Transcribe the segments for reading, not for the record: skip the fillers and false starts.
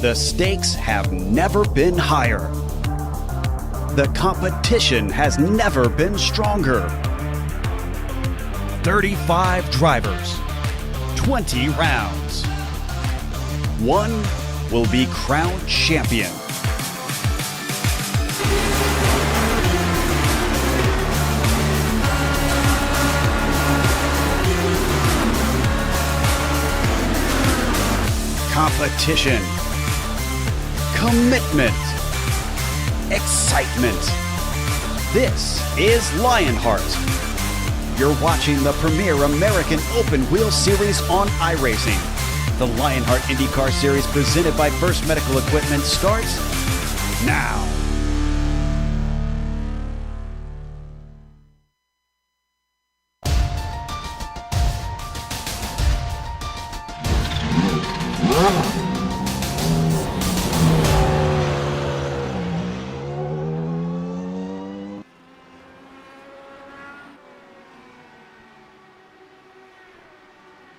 The stakes have never been higher. The competition has never been stronger. 35 drivers, 20 rounds. One will be crowned champion. Competition, commitment, excitement. This is Lionheart. You're watching the premier American Open Wheel Series on iRacing. The Lionheart IndyCar Series presented by Burtt Medical Equipment starts now.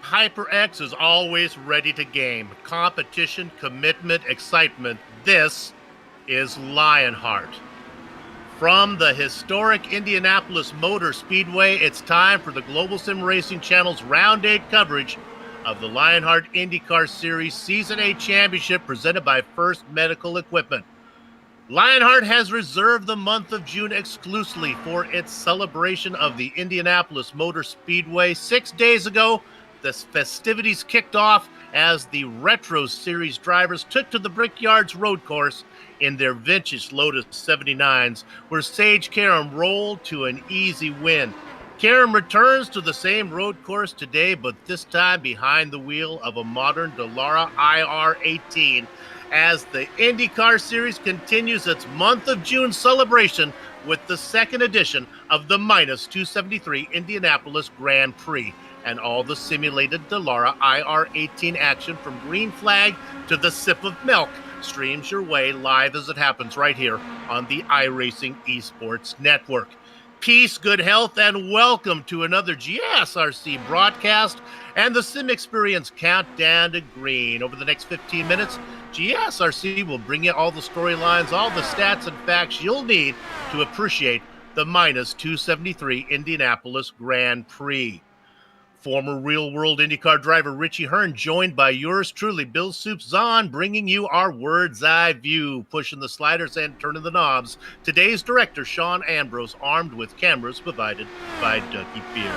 HyperX is always ready to game. Competition, commitment, excitement. This is Lionheart. From the historic Indianapolis Motor Speedway, it's time for the Global SimRacing Channel's Round 8 coverage of the Lionheart IndyCar Series Season 8 Championship presented by Burtt Medical Equipment. Lionheart has reserved the month of June exclusively for its celebration of the Indianapolis Motor Speedway. 6 days ago, the festivities kicked off as the Retro Series drivers took to the Brickyards road course in their vintage Lotus 79s, where Sage Karam rolled to an easy win. Karam returns to the same road course today, but this time behind the wheel of a modern Dallara IR18, as the IndyCar Series continues its month of June celebration with the second edition of the -273 Indianapolis Grand Prix, and all the simulated Dallara IR18 action from green flag to the sip of milk streams your way live as it happens right here on the iRacing Esports Network. Peace, good health, and welcome to another GSRC broadcast and the Sim Experience Countdown to Green. Over the next 15 minutes, GSRC will bring you all the storylines, all the stats and facts you'll need to appreciate the -273 Indianapolis Grand Prix. Former real-world IndyCar driver Richie Hearn, joined by yours truly, Bill Soup Zahn, bringing you our Word's Eye view, pushing the sliders and turning the knobs. Today's director, Sean Ambrose, armed with cameras provided by Dougie Beer.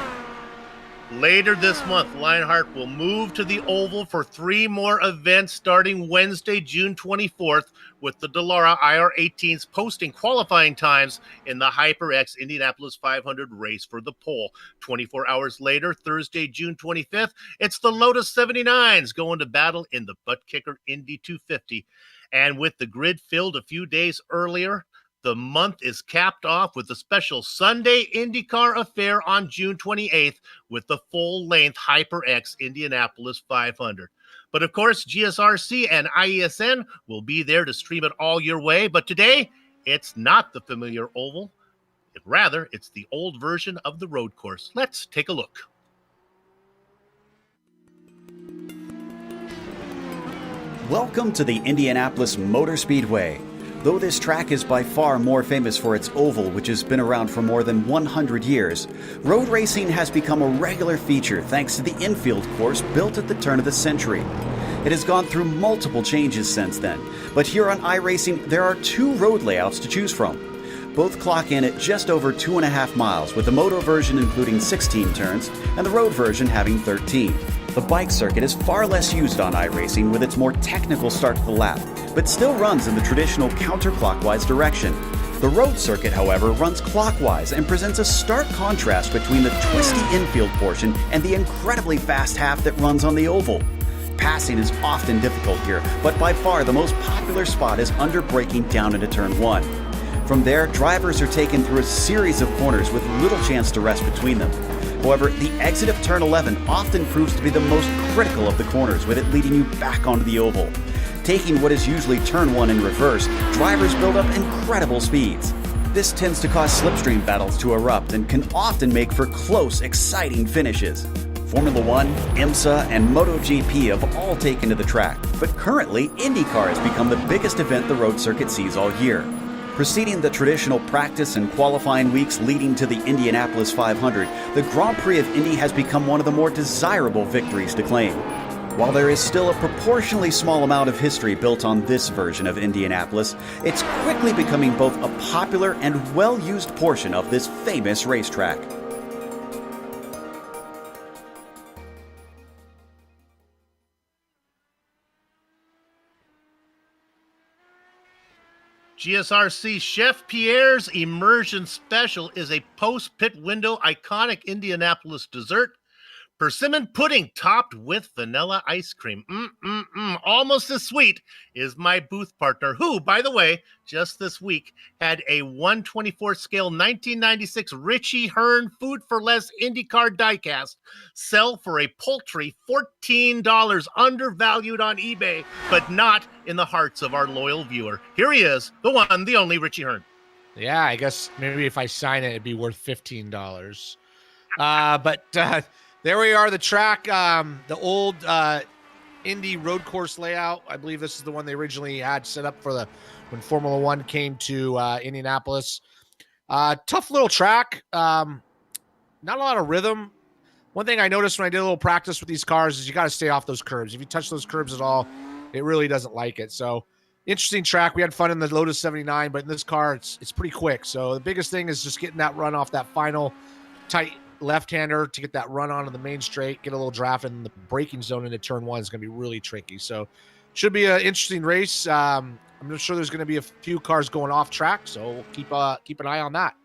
Later this month, Lionheart will move to the Oval for 3 more events starting Wednesday, June 24th, with the Dallara IR18s posting qualifying times in the HyperX Indianapolis 500 race for the pole. 24 hours later, Thursday, June 25th, it's the Lotus 79s going to battle in the butt kicker Indy 250. And with the grid filled a few days earlier, the month is capped off with a special Sunday IndyCar affair on June 28th with the full-length HyperX Indianapolis 500. But of course, GSRC and IESN will be there to stream it all your way. But today, it's not the familiar oval. Rather, it's the old version of the road course. Let's take a look. Welcome to the Indianapolis Motor Speedway. Though this track is by far more famous for its oval, which has been around for more than 100 years, road racing has become a regular feature thanks to the infield course built at the turn of the century. It has gone through multiple changes since then, but here on iRacing there are 2 road layouts to choose from. Both clock in at just over 2.5 miles, with the moto version including 16 turns and the road version having 13. The bike circuit is far less used on iRacing with its more technical start to the lap, but still runs in the traditional counterclockwise direction. The road circuit, however, runs clockwise and presents a stark contrast between the twisty infield portion and the incredibly fast half that runs on the oval. Passing is often difficult here, but by far the most popular spot is under braking down into turn 1. From there, drivers are taken through a series of corners with little chance to rest between them. However, the exit of turn 11 often proves to be the most critical of the corners, with it leading you back onto the oval. Taking what is usually turn 1 in reverse, drivers build up incredible speeds. This tends to cause slipstream battles to erupt and can often make for close, exciting finishes. Formula One, IMSA, and MotoGP have all taken to the track, but currently IndyCar has become the biggest event the road circuit sees all year. Preceding the traditional practice and qualifying weeks leading to the Indianapolis 500, the Grand Prix of Indy has become one of the more desirable victories to claim. While there is still a proportionally small amount of history built on this version of Indianapolis, it's quickly becoming both a popular and well-used portion of this famous racetrack. GSRC Chef Pierre's Immersion Special is a post-pit window iconic Indianapolis dessert. Persimmon pudding topped with vanilla ice cream. Almost as sweet is my booth partner, who, by the way, just this week had a 1/24 scale 1996 Richie Hearn Food for Less IndyCar diecast sell for a paltry $14, undervalued on eBay, but not in the hearts of our loyal viewer. Here he is, the one, the only Richie Hearn. Yeah, I guess maybe if I sign it, it'd be worth $15. There we are, the track, the old Indy road course layout. I believe this is the one they originally had set up for when Formula One came to Indianapolis. Tough little track, not a lot of rhythm. One thing I noticed when I did a little practice with these cars is you got to stay off those curbs. If you touch those curbs at all, it really doesn't like it. So interesting track. We had fun in the Lotus 79, but in this car, it's pretty quick. So the biggest thing is just getting that run off that final tight left-hander to get that run onto the main straight, get a little draft, and the braking zone into turn one is going to be really tricky. So should be an interesting race. I'm not sure there's going to be a few cars going off track, so we'll keep an eye on that.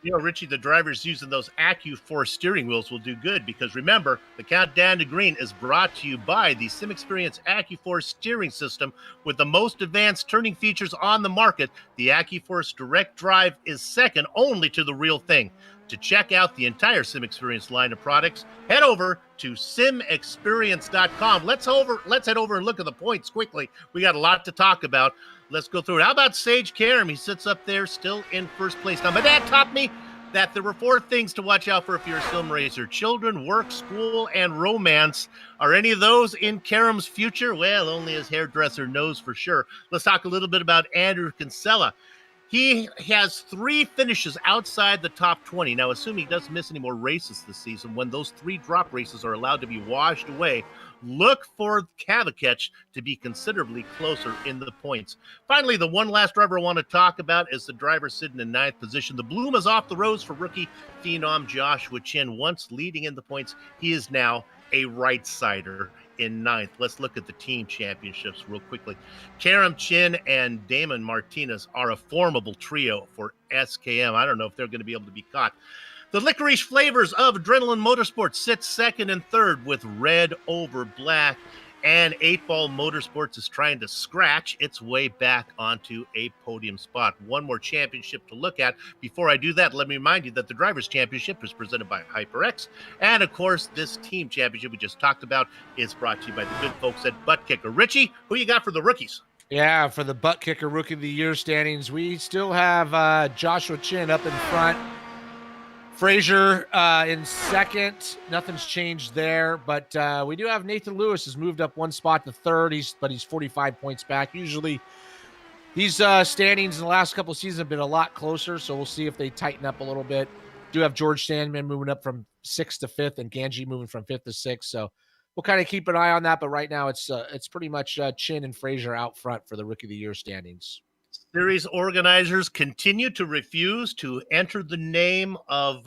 You know, Richie, the drivers using those AccuForce steering wheels will do good because remember, the countdown to green is brought to you by the SimExperience AccuForce steering system with the most advanced turning features on the market. The AccuForce Direct Drive is second only to the real thing. To check out the entire SimExperience line of products, head over to simexperience.com. Let's head over and look at the points quickly. We got a lot to talk about. Let's go through it. How about Sage Karam? He sits up there still in first place. Now, my dad taught me that there were 4 things to watch out for if you're a sim racer: children, work, school, and romance. Are any of those in Karam's future? Well, only his hairdresser knows for sure. Let's talk a little bit about Andrew Kinsella. He has 3 finishes outside the top 20. Now, assuming he doesn't miss any more races this season, when those 3 drop races are allowed to be washed away, look for Kavakech to be considerably closer in the points. Finally, the one last driver I want to talk about is the driver sitting in 9th position. The bloom is off the rose for rookie phenom Joshua Chin. Once leading in the points, he is now a right-sider in 9th. Let's look at the team championships real quickly. Karam Chin and Damon Martinez are a formidable trio for SKM. I don't know if they're going to be able to be caught. The licorice flavors of Adrenaline Motorsports sit second and third with red over black. And 8-Ball Motorsports is trying to scratch its way back onto a podium spot. One more championship to look at. Before I do that, let me remind you that the Drivers' Championship is presented by HyperX. And, of course, this team championship we just talked about is brought to you by the good folks at Butt Kicker. Richie, who you got for the rookies? Yeah, for the Butt Kicker Rookie of the Year standings, we still have Joshua Chin up in front. Frazier in second. Nothing's changed there, but we do have Nathan Lewis has moved up 1 spot to third. He's 45 points back. Usually these standings in the last couple of seasons have been a lot closer, so we'll see if they tighten up a little bit. Do have George Sandman moving up from 6th to 5th and Ganji moving from 5th to 6th, so we'll kind of keep an eye on that, but right now it's pretty much Chin and Frazier out front for the Rookie of the Year standings. Series organizers continue to refuse to enter the name of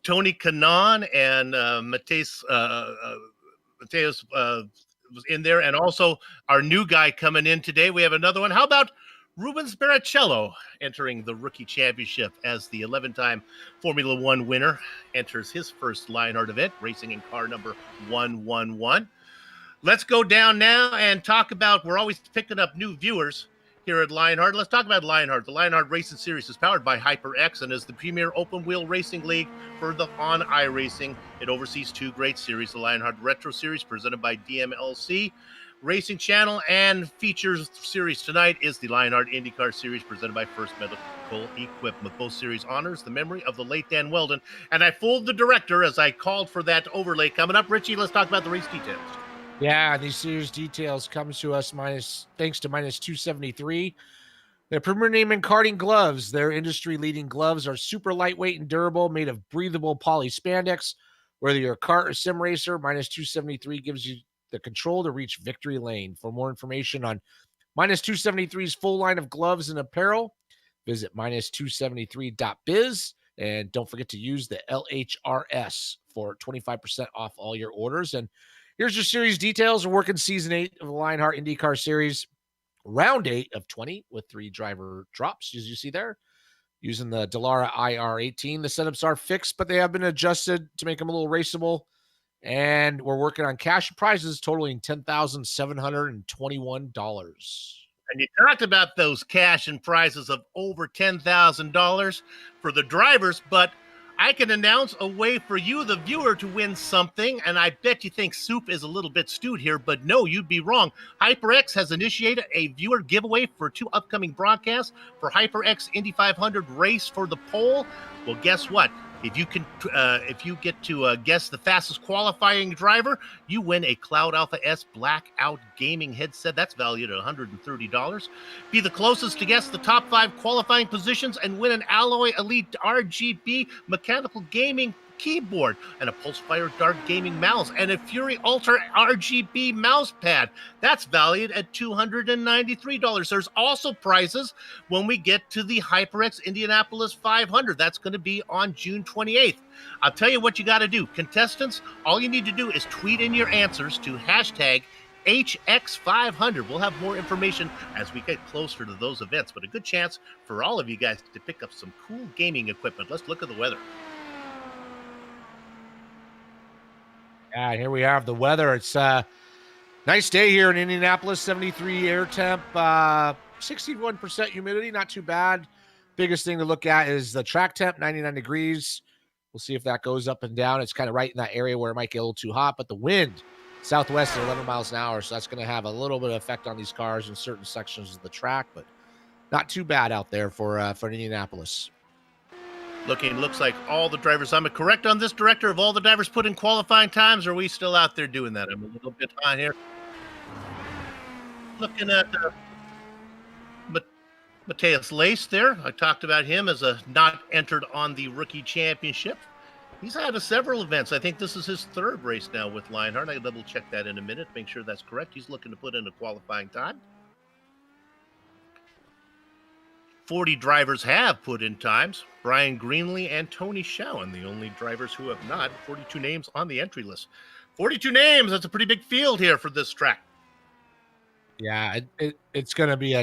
Tony Kanaan and Mateus was in there, and also our new guy coming in today. We have another one. How about Rubens Barrichello entering the Rookie Championship as the 11-time Formula One winner enters his first Lionheart event, racing in car number 111. Let's go down now and talk about, we're always picking up new viewers here at Lionheart. Let's talk about Lionheart. The Lionheart Racing Series is powered by HyperX and is the premier open-wheel racing league for the on iRacing. It oversees 2 great series, the Lionheart Retro Series presented by DMLC Racing Channel, and features series tonight is the Lionheart IndyCar Series presented by First vehicle equipment. Both series honors the memory of the late Dan Weldon. And I fooled the director as I called for that overlay coming up. Richie, let's talk about the race details. Yeah, these series details comes to us thanks to minus 273. Their premier name in karting gloves. Their industry-leading gloves are super lightweight and durable, made of breathable poly spandex. Whether you're a kart or sim racer, minus 273 gives you the control to reach victory lane. For more information on minus 273's full line of gloves and apparel, visit minus273.biz. And don't forget to use the LHRS for 25% off all your orders. And here's your series details. We're working season 8 of the Lionheart IndyCar Series, round 8 of 20 with 3 driver drops, as you see there, using the Dallara IR18. The setups are fixed, but they have been adjusted to make them a little raceable. And we're working on cash prizes totaling $10,721. And you talked about those cash and prizes of over $10,000 for the drivers, but I can announce a way for you, the viewer, to win something. And I bet you think Soup is a little bit stewed here, but no, you'd be wrong. HyperX has initiated a viewer giveaway for 2 upcoming broadcasts for HyperX Indy 500 Race for the Pole. Well, guess what? If you get to guess the fastest qualifying driver, you win a Cloud Alpha S blackout gaming headset. That's valued at $130. Be the closest to guess the top 5 qualifying positions and win an Alloy Elite RGB mechanical gaming keyboard and a Pulsefire Dark gaming mouse and a Fury Ultra RGB mouse pad. That's valued at $293. There's also prizes when we get to the HyperX Indianapolis 500. That's going to be on June 28th. I'll tell you what you got to do. Contestants, all you need to do is tweet in your answers to hashtag HX500. We'll have more information as we get closer to those events, but a good chance for all of you guys to pick up some cool gaming equipment. Let's look at the weather. Yeah, here we have the weather. It's a nice day here in Indianapolis, 73 air temp, 61% humidity, not too bad. Biggest thing to look at is the track temp, 99 degrees. We'll see if that goes up and down. It's kind of right in that area where it might get a little too hot, but the wind, southwest at 11 miles an hour, so that's going to have a little bit of effect on these cars in certain sections of the track, but not too bad out there for Indianapolis. Looks like all the drivers. I'm correct on this, Director? Of all the drivers put in qualifying times, or are we still out there doing that? I'm a little bit high here. Looking at Mateus Lace there. I talked about him as a not entered on the rookie championship. He's had several events. I think this is his 3rd race now with Lionheart. I'll double check that in a minute, make sure that's correct. He's looking to put in a qualifying time. 40 drivers have put in times. Brian Greenlee and Tony Schowen, the only drivers who have not. 42 names on the entry list. 42 names. That's a pretty big field here for this track. Yeah, it's going to be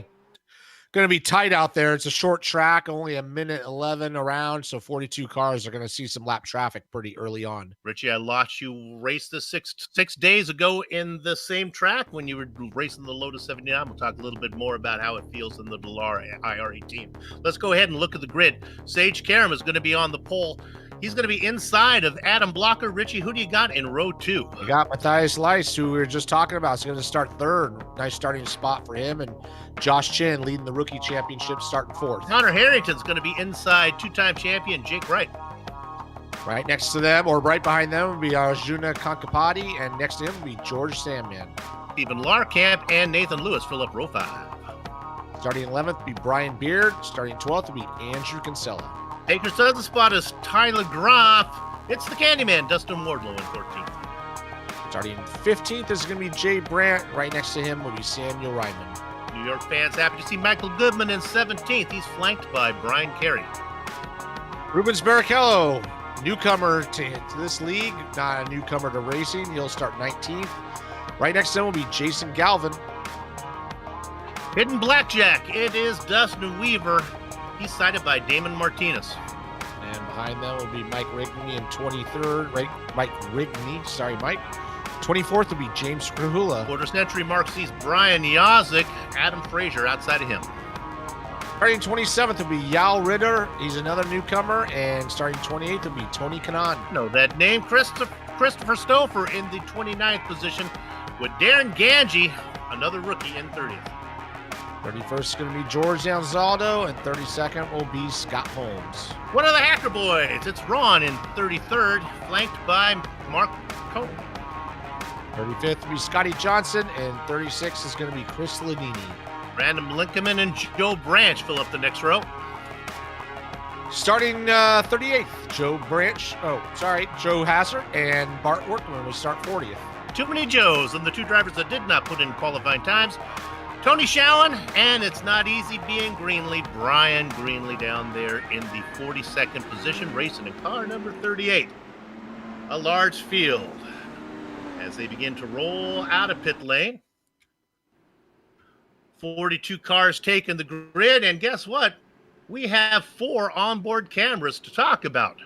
tight out there. It's a short track, only a minute 11 around, so 42 cars are going to see some lap traffic pretty early on. Richie, I watched you race this six days ago in the same track when you were racing the Lotus 79. We'll talk a little bit more about how it feels in the Dallara IR18. Let's go ahead and look at the grid. Sage Karam is going to be on the pole. He's going to be inside of Adam Blocker. Richie, who do you got in row 2? You got Matthias Leiss, who we were just talking about. He's going to start 3rd. Nice starting spot for him. And Josh Chin leading the rookie championship, starting 4th. Connor Harrington's going to be inside 2-time champion Jake Wright. Right next to them, or right behind them, will be Arjuna Kankapati, and next to him will be George Sandman. Stephen Larkamp and Nathan Lewis fill up row 5. Starting 11th will be Brian Beard. Starting 12th will be Andrew Kinsella. Taking us to the spot is Tyler Groff. It's the Candyman, Dustin Wardlow in 14th. Starting 15th is going to be Jay Brandt. Right next to him will be Samuel Ryman. New York fans happy to see Michael Goodman in 17th. He's flanked by Brian Carey. Rubens Barrichello, newcomer to this league, not a newcomer to racing. He'll start 19th. Right next to him will be Jason Galvin. Hidden Blackjack, it is Dustin Weaver. He's cited by Damon Martinez. And behind them will be Mike Rigney in 23rd. Mike Rigney, sorry, Mike. 24th will be James Krahula. Quarter century mark sees Brian Yazik, Adam Frazier outside of him. Starting 27th will be Yal Ritter. He's another newcomer. And starting 28th will be Tony Kanaan. Know that name, Christopher Stouffer in the 29th position with Darren Ganji, another rookie, in 30th. 31st is going to be George Anzaldo, and 32nd will be Scott Holmes. One of the Hacker Boys, it's Ron in 33rd, flanked by Mark Coe. 35th will be Scotty Johnson, and 36th is going to be Chris Lanini. Brandon Linkeman and Joe Branch fill up the next row. Starting 38th, Joe Hasser and Bart Workman will start 40th. Too many Joes, and the two drivers that did not put in qualifying times, Tony Showen, and it's not easy being Greenlee, Brian Greenlee down there in the 42nd position, racing in car number 38. A large field as they begin to roll out of pit lane. 42 cars taking the grid, and guess what? We have 4 onboard cameras to talk about.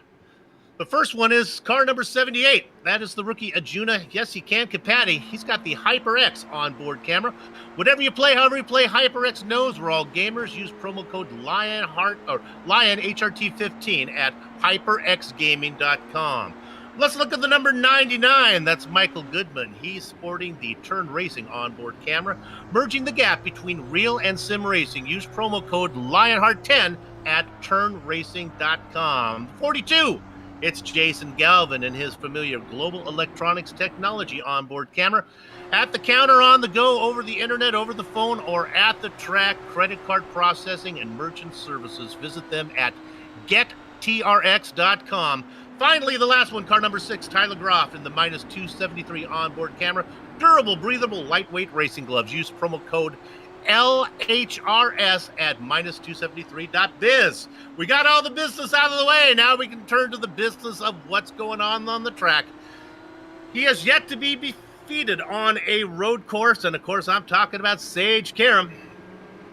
The first one is car number 78. That is the rookie Ajuna. Yes, he can. Capatti. He's got the HyperX onboard camera. Whatever you play, however you play, HyperX knows we're all gamers. Use promo code Lionheart or LionHRT15 at hyperxgaming.com. Let's look at the number 99. That's Michael Goodman. He's sporting the Turn Racing onboard camera, merging the gap between real and sim racing. Use promo code Lionheart10 at turnracing.com. 42. It's Jason Galvin and his familiar Global Electronics Technology onboard camera. At the counter, on the go, over the internet, over the phone, or at the track, credit card processing and merchant services. Visit them at gettrx.com. Finally, the last one, car number 6, Tyler Groff in the -273 onboard camera. Durable, breathable, lightweight racing gloves. Use promo code LHRS at -273.biz. We got all the business out of the way. Now we can turn to the business of what's going on the track. He has yet to be defeated on a road course, and of course I'm talking about Sage Karam.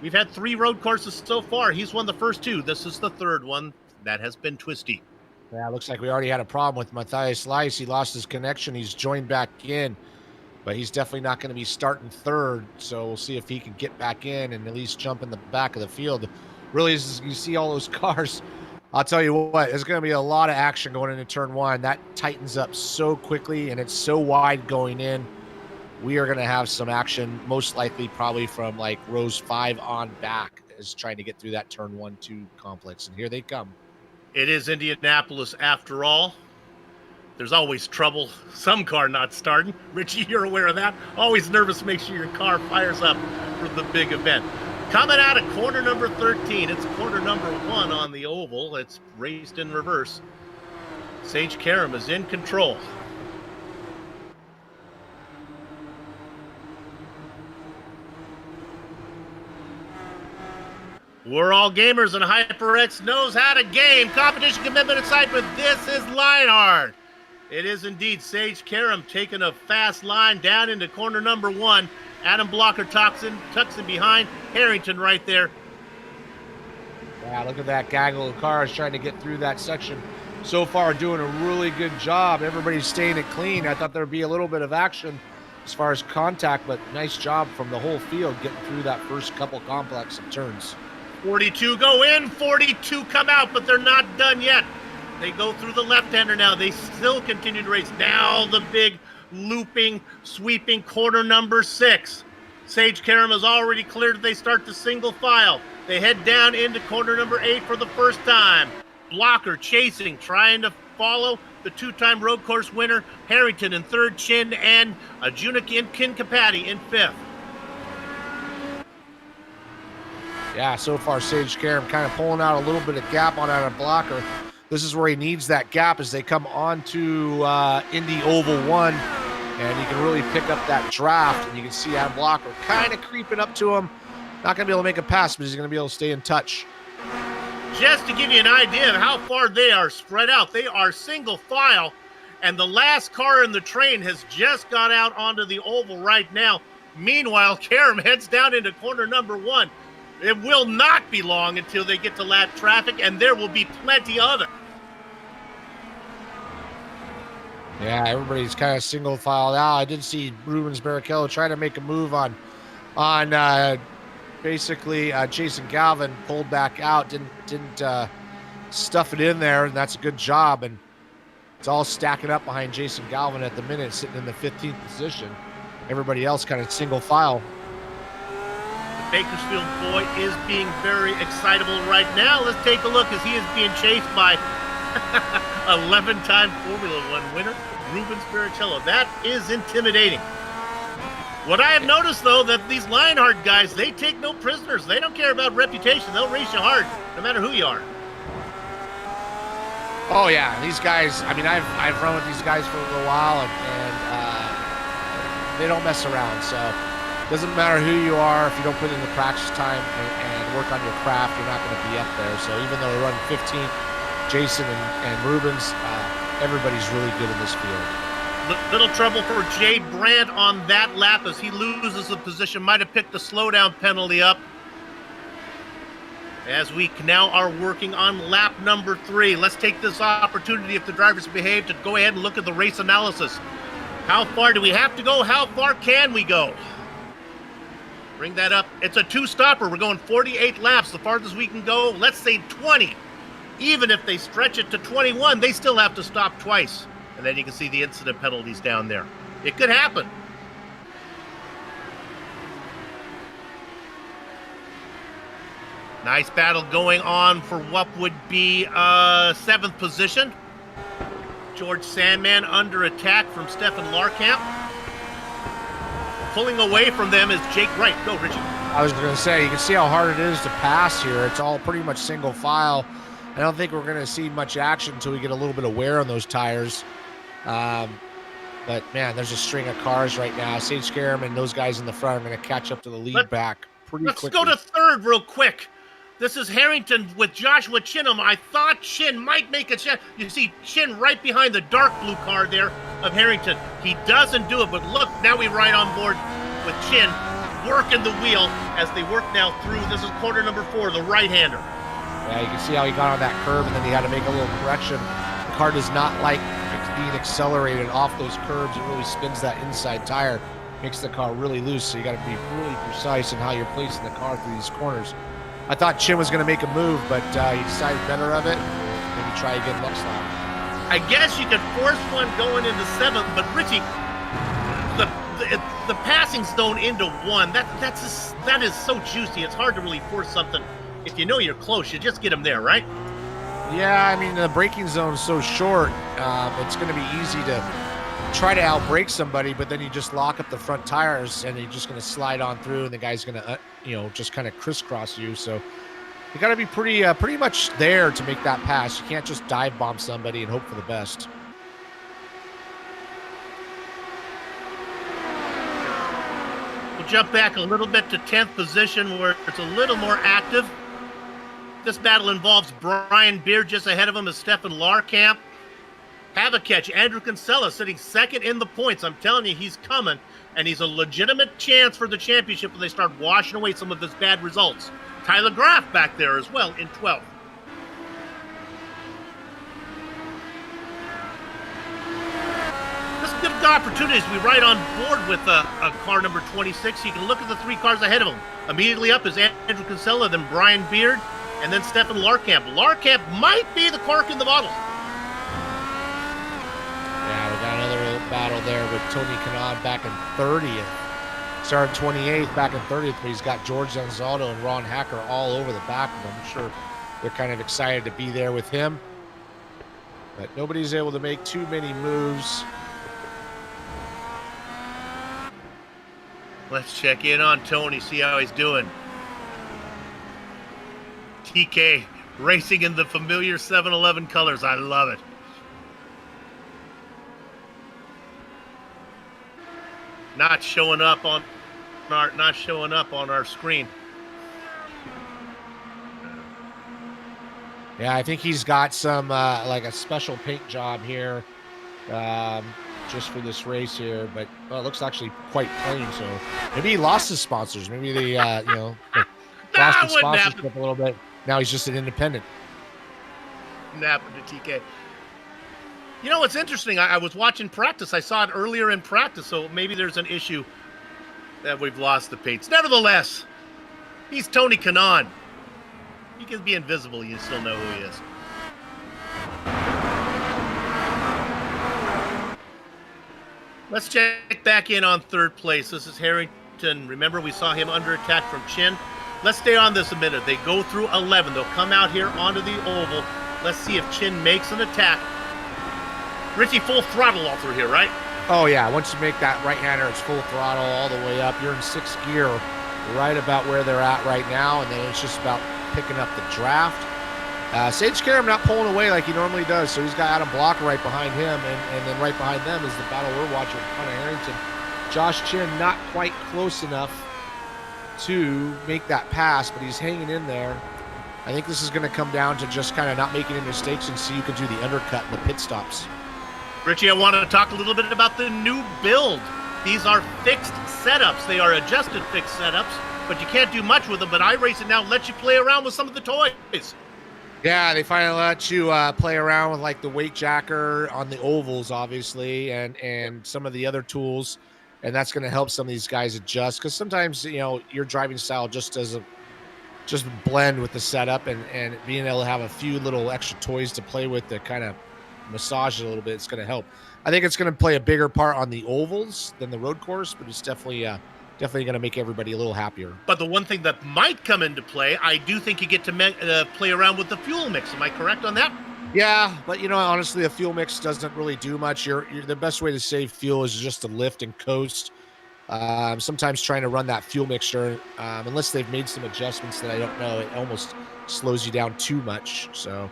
We've had 3 road courses so far. He's won the first 2. This is the third one that has been twisty. Yeah, looks like we already had a problem with Matthias Lice. He lost his connection. He's joined back in, but he's definitely not going to be starting third. So we'll see if he can get back in and at least jump in the back of the field. Really, as you see all those cars, I'll tell you what, there's going to be a lot of action going into turn 1. That tightens up so quickly, and it's so wide going in. We are going to have some action, most likely probably from like rows 5 on back, as trying to get through that turn 1-2 complex. And here they come. It is Indianapolis after all. There's always trouble. Some car not starting. Richie, you're aware of that. Always nervous to make sure your car fires up for the big event. Coming out of corner number 13. It's corner number 1 on the oval. It's raced in reverse. Sage Karam is in control. We're all gamers, and HyperX knows how to game. Competition, commitment, excitement. This is Lionheart. It is indeed Sage Karam taking a fast line down into corner number 1. Adam Blocker tucks in behind. Harrington right there. Yeah, look at that gaggle of cars trying to get through that section. So far, doing a really good job. Everybody's staying it clean. I thought there'd be a little bit of action as far as contact, but nice job from the whole field getting through that first couple complex of turns. 42 go in, 42 come out, but they're not done yet. They go through the left-hander now. They still continue to race. Now the big looping, sweeping corner number 6. Sage Karam has already cleared. They start the single file. They head down into corner number 8 for the first time. Blocker chasing, trying to follow the 2-time road course winner, Harrington in 3rd, Chin, and Ajuna Kinkapati in 5th. Yeah, so far Sage Karam kind of pulling out a little bit of gap on Adam Blocker. This is where he needs that gap as they come onto Indy Oval 1, and you can really pick up that draft, and you can see Adam Blocker kind of creeping up to him. Not going to be able to make a pass, but he's going to be able to stay in touch. Just to give you an idea of how far they are spread out, they are single file, and the last car in the train has just got out onto the oval right now. Meanwhile, Karam heads down into corner number 1. It will not be long until they get to lap traffic, and there will be plenty of it. Yeah, everybody's kind of single filed out. I did see Rubens Barrichello try to make a move on basically Jason Galvin, pulled back out, didn't stuff it in there, and that's a good job. And it's all stacking up behind Jason Galvin at the minute, sitting in the 15th position. Everybody else kind of single file. Bakersfield boy is being very excitable right now. Let's take a look as he is being chased by 11-time Formula One winner, Ruben Spiricello. That is intimidating. What I have noticed, though, that these Lionheart guys, they take no prisoners. They don't care about reputation. They'll race you hard, no matter who you are. Oh yeah, these guys. I mean, I've run with these guys for a little while, and they don't mess around. So it doesn't matter who you are if you don't put in the practice time and work on your craft, you're not going to be up there. So even though they run 15th, Jason and Rubens, everybody's really good in this field. Little trouble for Jay Brandt on that lap as he loses the position. Might have picked the slowdown penalty up. As we now are working on lap number 3. Let's take this opportunity, if the drivers behave, to go ahead and look at the race analysis. How far do we have to go? How far can we go? Bring that up. It's a 2-stopper. We're going 48 laps, the farthest we can go. Let's say 20. Even if they stretch it to 21, they still have to stop twice. And then you can see the incident penalties down there. It could happen. Nice battle going on for what would be 7th position. George Sandman under attack from Stefan Larkamp. Pulling away from them is Jake Wright. Go, Richie. I was going to say, you can see how hard it is to pass here. It's all pretty much single file. I don't think we're going to see much action until we get a little bit of wear on those tires. But, man, there's a string of cars right now. Sage Scarum and those guys in the front are going to catch up to the lead back pretty quickly. Let's go to 3rd real quick. This is Harrington with Joshua Chinham. I thought Chin might make a chance. You see Chin right behind the dark blue car there of Harrington. He doesn't do it, but look, now we ride on board with Chin working the wheel as they work now through. This is quarter number 4, the right-hander. Yeah, you can see how he got on that curve, and then he had to make a little correction. The car does not like being accelerated off those curbs. It really spins that inside tire, makes the car really loose, so you got to be really precise in how you're placing the car through these corners. I thought Chin was going to make a move, but he decided better of it. Maybe try again next lap. I guess you could force one going into 7th, but Richie, the passing zone into 1, that is so juicy. It's hard to really force something. If you know you're close, you just get them there, right? Yeah, I mean, the braking zone is so short. It's going to be easy to try to outbrake somebody, but then you just lock up the front tires and you're just going to slide on through, and the guy's going to, just kind of crisscross you. So you got to be pretty much there to make that pass. You can't just dive bomb somebody and hope for the best. We'll jump back a little bit to 10th position where it's a little more active. This battle involves Brian Beard. Just ahead of him is Stefan Larkamp. Have a catch. Andrew Kinsella sitting 2nd in the points. I'm telling you, he's coming, and he's a legitimate chance for the championship when they start washing away some of his bad results. Tyler Graff back there as well in 12th. This is good opportunities. We ride on board with a car number 26. You can look at the 3 cars ahead of him. Immediately up is Andrew Kinsella, then Brian Beard, and then Stefan Larkamp. Larkamp might be the cork in the bottle. Yeah, we got another little battle there with Tony Kanaan back in 30th. Started 28th, back in 30th, but he's got George Zanzaldo and Ron Hacker all over the back of him. I'm sure they're kind of excited to be there with him. But nobody's able to make too many moves. Let's check in on Tony, see how he's doing. TK racing in the familiar 7-Eleven colors. I love it. Not showing up on our screen. Yeah, I think he's got some like a special paint job here, just for this race here. But it looks actually quite plain. So maybe he lost his sponsors. Maybe they lost his sponsorship a little bit. Now he's just an independent. Happened to TK. You know what's interesting? I was watching practice. I saw it earlier in practice, so maybe there's an issue that we've lost the paints. Nevertheless, he's Tony Kanaan. He can be invisible. You still know who he is. Let's check back in on 3rd place. This is and remember we saw him under attack from Chin. Let's stay on this a minute. They go through 11. They'll come out here onto the oval. Let's see if Chin makes an attack. Richie, full throttle all through here, right? Oh, yeah. Once you make that right-hander, it's full throttle all the way up. You're in 6th gear, right about where they're at right now, and then it's just about picking up the draft. Sage Karam not pulling away like he normally does, so he's got Adam Blocker right behind him, and then right behind them is the battle we're watching with Connor Harrington. Josh Chin not quite close enough to make that pass, but he's hanging in there. I think this is going to come down to just kind of not making any mistakes and see who can do the undercut and the pit stops. Richie, I want to talk a little bit about the new build. These are fixed setups. They are adjusted fixed setups, but you can't do much with them. But iRacing now lets you play around with some of the toys. Yeah, they finally let you play around with like the weight jacker on the ovals, obviously, and some of the other tools. And that's going to help some of these guys adjust, because sometimes, you know, your driving style just doesn't blend with the setup, and being able to have a few little extra toys to play with to kind of massage it a little bit, it's going to help. I think it's going to play a bigger part on the ovals than the road course, but it's definitely going to make everybody a little happier. But the one thing that might come into play, I do think you get to play around with the fuel mix. Am I correct on that? Yeah, but you know, honestly, a fuel mix doesn't really do much. The best way to save fuel is just to lift and coast. Sometimes trying to run that fuel mixture, unless they've made some adjustments that I don't know, it almost slows you down too much. So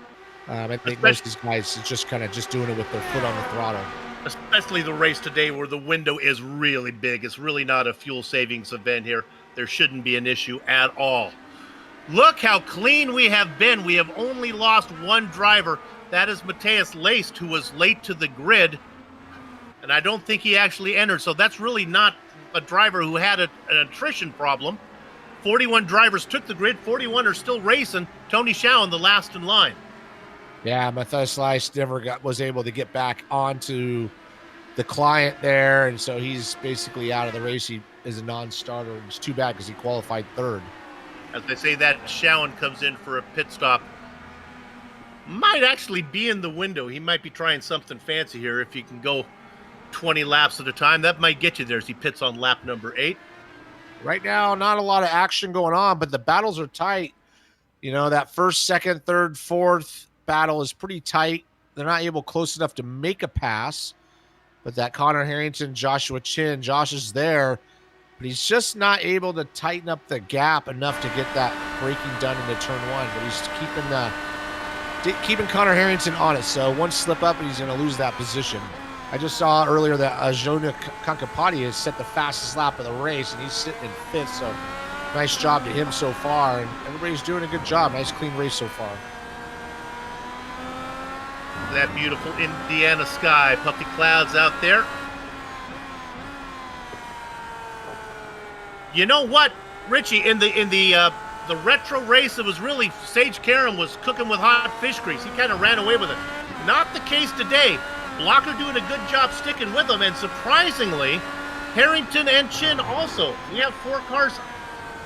I think most of these guys is just kind of just doing it with their foot on the throttle. Especially the race today where the window is really big. It's really not a fuel savings event here. There shouldn't be an issue at all. Look how clean we have been. We have only lost one driver. That is Matthias Laced, who was late to the grid. And I don't think he actually entered. So that's really not a driver who had an attrition problem. 41 drivers took the grid. 41 are still racing. Tony Shaw in the last in line. Yeah, Matthias Laced never was able to get back onto the client there. And so he's basically out of the race. He is a non-starter. It's too bad because he qualified 3rd. As they say, that Shawan comes in for a pit stop. Might actually be in the window. He might be trying something fancy here. If he can go 20 laps at a time, that might get you there as he pits on lap number 8. Right now, not a lot of action going on, but the battles are tight. You know, that 1st, 2nd, 3rd, 4th battle is pretty tight. They're not able close enough to make a pass, but that Connor Harrington, Joshua Chin, Josh is there, but he's just not able to tighten up the gap enough to get that braking done into turn 1. But he's keeping Connor Harrington on it. So one slip up and he's going to lose that position. I just saw earlier that Jonah Kankapati has set the fastest lap of the race, and he's sitting in 5th. So nice job to him so far, and everybody's doing a good job. Nice clean race so far. That beautiful Indiana sky, puffy clouds out there. You know what, Richie? In the retro race, it was really Sage Karam was cooking with hot fish grease. He kind of ran away with it. Not the case today. Blocker doing a good job sticking with him, and surprisingly, Harrington and Chin also. We have 4 cars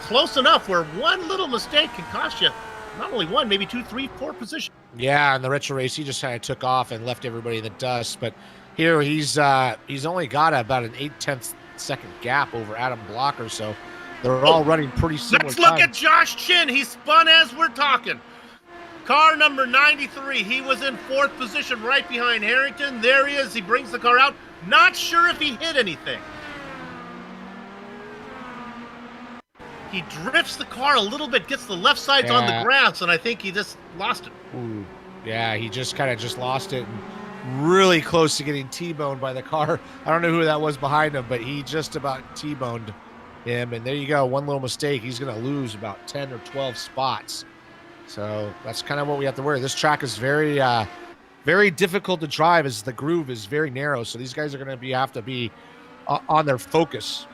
close enough where one little mistake can cost you not only 1, maybe 2, 3, 4 positions. Yeah, in the retro race, he just kind of took off and left everybody in the dust. But here he's only got about an 8/10 second gap over Adam Blocker, so they're all running pretty similar. Let's look at Josh Chin. He spun as we're talking. Car number 93. He was in 4th position right behind Harrington. There he is. He brings the car out. Not sure if he hit anything. He drifts the car a little bit, gets the left sides on the grass, and I think he just lost it. Ooh, yeah, he just kind of lost it. And really close to getting T-boned by the car. I don't know who that was behind him, but he just about T-boned him. And there you go. One little mistake. He's going to lose about 10 or 12 spots. So that's kind of what we have to worry. This track is very, very difficult to drive as the groove is very narrow. So these guys are going to have to be on their focus.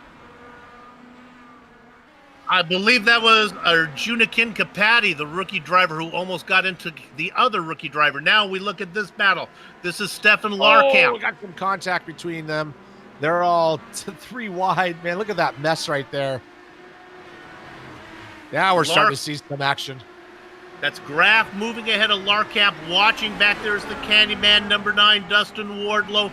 I believe that was Arjuna Kinkapati, the rookie driver who almost got into the other rookie driver. Now we look at this battle. This is Stefan Larkamp. Oh, we got some contact between them. They're all 3 wide. Man, look at that mess right there. Now we're starting to see some action. That's Graf moving ahead of Larkamp. Watching back there is the Candyman, number 9, Dustin Wardlow.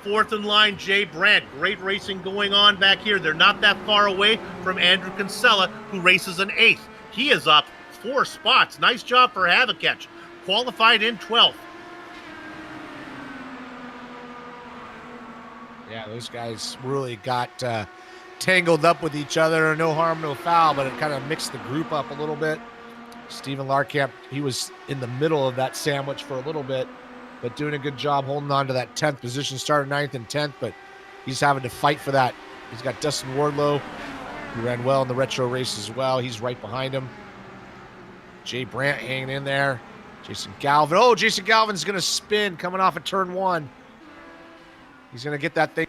Fourth in line, Jay Brandt. Great racing going on back here. They're not that far away from Andrew Kinsella, who races in 8th. He is up 4 spots. Nice job for HyperX. Qualified in 12th. Yeah, those guys really got tangled up with each other. No harm, no foul, but it kind of mixed the group up a little bit. Stephen Larkamp, he was in the middle of that sandwich for a little bit, but doing a good job holding on to that 10th position. Started 9th and 10th, but he's having to fight for that. He's got Dustin Wardlow, who ran well in the retro race as well. He's right behind him. Jay Brandt hanging in there. Jason Galvin. Oh, Jason Galvin's going to spin coming off of turn 1. He's going to get that thing,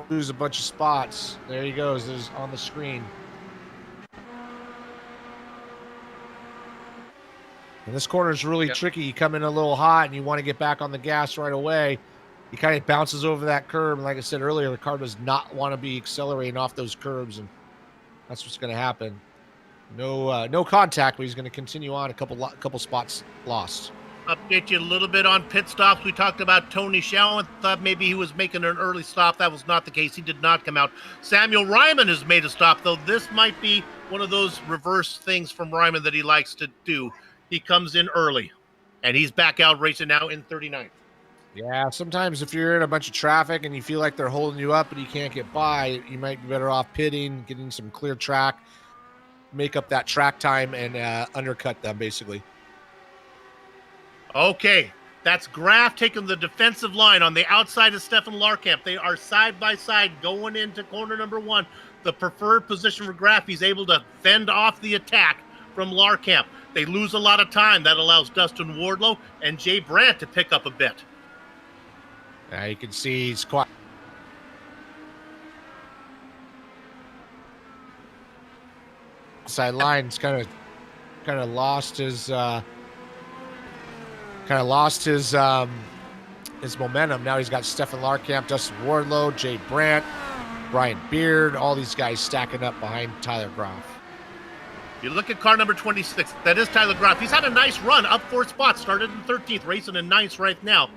lose a bunch of spots. There he goes. There's on the screen. And this corner is really tricky. You come in a little hot and you want to get back on the gas right away. He kind of bounces over that curb. And like I said earlier, the car does not want to be accelerating off those curbs. And that's what's going to happen. No contact, but he's going to continue on. A couple spots lost. Update you a little bit on pit stops. We talked about Tony Shallen. Thought maybe he was making an early stop. That was not the case. He did not come out. Samuel Ryman has made a stop, though. This might be one of those reverse things from Ryman that he likes to do. He comes in early, and he's back out racing now in 39th. Yeah, sometimes if you're in a bunch of traffic and you feel like they're holding you up and you can't get by, you might be better off pitting, getting some clear track, make up that track time, and undercut them, basically. Okay, that's Graf taking the defensive line on the outside of Stefan Larkamp. They are side by side going into corner number 1. The preferred position for Graf. He's able to fend off the attack from Larkamp. They lose a lot of time. That allows Dustin Wardlow and Jay Brandt to pick up a bit. Yeah, you can see he's quite. Sidelines kind of lost his momentum. Now he's got Stefan Larkamp, Dustin Wardlow, Jay Brandt, Brian Beard, all these guys stacking up behind Tyler Graf. You look at car number 26. That is Tyler Graf. He's had a nice run, up 4 spots. Started in 13th, racing in 9th right now.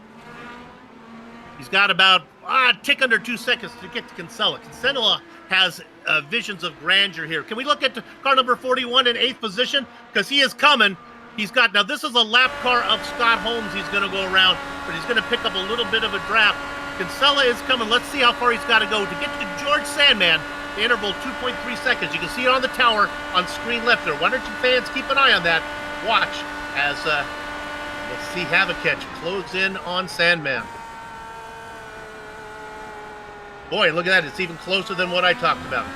He's got about a tick under 2 seconds to get to Kinsella. Kinsella has visions of grandeur here. Can we look at car number 41 in 8th position? Because he is coming. He's got, now this is a lap car of Scott Holmes he's going to go around, but he's going to pick up a little bit of a draft. Kinsella is coming. Let's see how far he's got to go to get to George Sandman. The interval 2.3 seconds. You can see it on the tower on screen left there. Why don't you fans keep an eye on that? Watch as let's see HyperX close in on Sandman. Boy, look at that. It's even closer than what I talked about.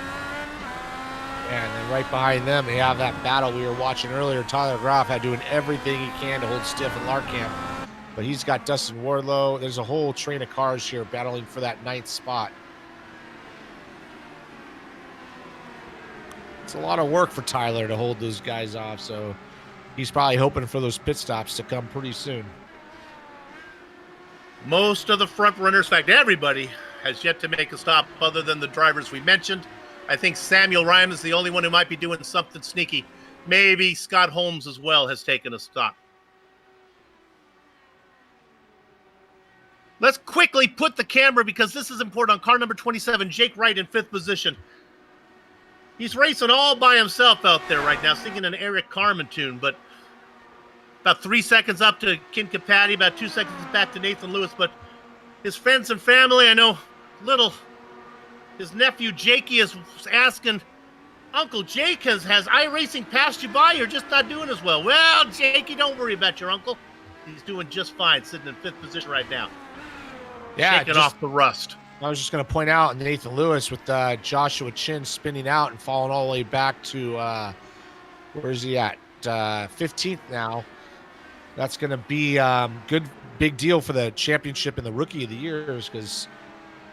And then right behind them, they have that battle we were watching earlier. Tyler Graf had doing everything he can to hold Stefan Larkamp, but he's got Dustin Wardlow. There's a whole train of cars here battling for that 9th spot. It's a lot of work for Tyler to hold those guys off, so he's probably hoping for those pit stops to come pretty soon. Most of the front runners, in fact, everybody has yet to make a stop other than the drivers we mentioned. I think Samuel Ryman is the only one who might be doing something sneaky. Maybe Scott Holmes as well has taken a stop. Let's quickly put the camera, because this is important, on car number 27, Jake Wright in 5th position. He's racing all by himself out there right now, singing an Eric Carmen tune, but about 3 seconds up to Ken Capatti, about 2 seconds back to Nathan Lewis, but his friends and family, I know his nephew Jakey is asking, Uncle Jake, has iRacing passed you by? You're just not doing as well. Well, Jakey, don't worry about your uncle. He's doing just fine, sitting in 5th position right now. Yeah, shaking off the rust. I was just going to point out Nathan Lewis with Joshua Chin spinning out and falling all the way back to, where is he at? 15th now. That's going to be good, big deal for the championship and the Rookie of the Years, because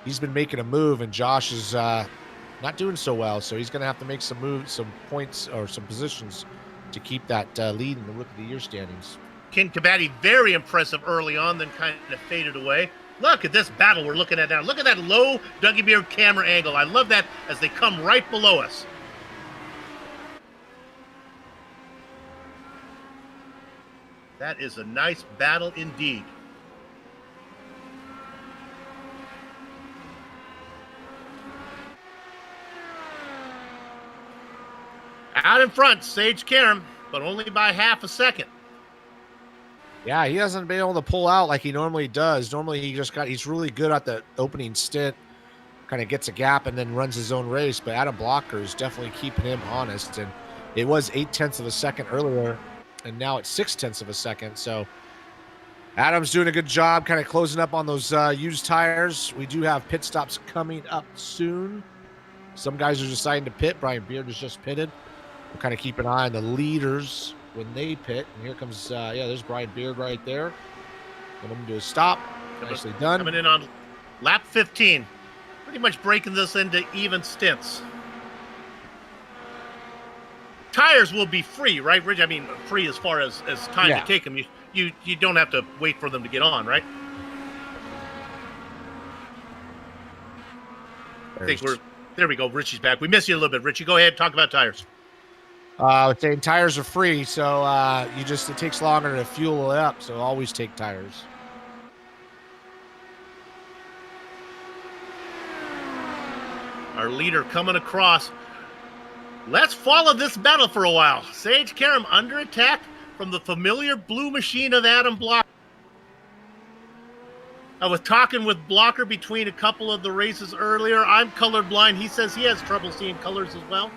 he's been making a move and Josh is not doing so well. So he's going to have to make some moves, some points, or some positions to keep that lead in the Rookie of the Year standings. Ken Kabaddi, very impressive early on, then kind of faded away. Look at this battle we're looking at now. Look at that low Dougie Beard camera angle. I love that as they come right below us. That is a nice battle indeed. Out in front, Sage Karam, but only by half a second. Yeah, he hasn't been able to pull out like he normally does. Normally he's really good at the opening stint, kind of gets a gap and then runs his own race. But Adam Blocker is definitely keeping him honest. And it was 0.8 of a second earlier, and now it's 0.6 of a second. So Adam's doing a good job kind of closing up on those used tires. We do have pit stops coming up soon. Some guys are deciding to pit. Brian Beard has just pitted. We'll kind of keep an eye on the leaders when they pit. And here comes, there's Brian Beard right there. Let him do a stop. Nicely done. Coming in on lap 15. Pretty much breaking this into even stints. Tires will be free, right, Rich? I mean, free as far as time to take them. You don't have to wait for them to get on, right? There we go. Richie's back. We missed you a little bit, Richie. Go ahead, talk about tires. Saying tires are free, so it takes longer to fuel it up, so always take tires. Our leader coming across. Let's follow this battle for a while. Sage Karam under attack from the familiar blue machine of Adam Blocker. I was talking with Blocker between a couple of the races earlier. I'm colorblind. He says he has trouble seeing colors as well.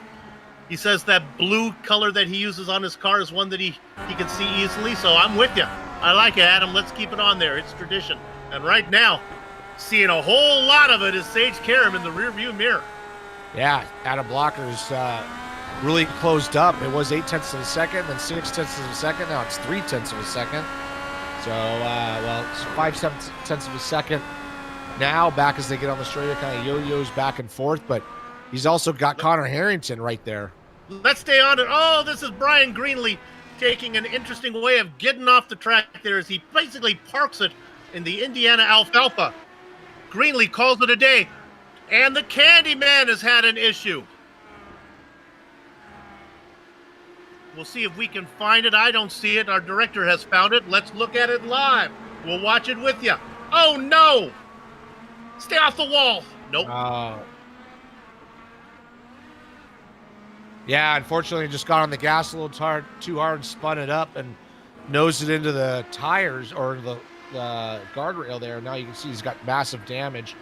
He says that blue color that he uses on his car is one that he can see easily. So I'm with you. I like it, Adam. Let's keep it on there. It's tradition. And right now, seeing a whole lot of it is Sage Karam in the rearview mirror. Yeah, Adam Blocker's really closed up. It was 0.8 of a second, then 0.6 of a second. Now it's 0.3 of a second. So, it's 5/7 of a second now. Back as they get on the straight, it kind of yo-yos back and forth. But he's also got Connor Harrington right there. Let's stay on it. Oh, this is Brian Greenlee taking an interesting way of getting off the track there as he basically parks it in the Indiana alfalfa. Greenlee calls it a day. And the Candyman has had an issue. We'll see if we can find it. I don't see it. Our director has found it. Let's look at it live. We'll watch it with you. Oh, no. Stay off the wall. Nope. Yeah, unfortunately, just got on the gas a little too hard and spun it up and nosed it into the tires or the guardrail there. Now you can see he's got massive damage.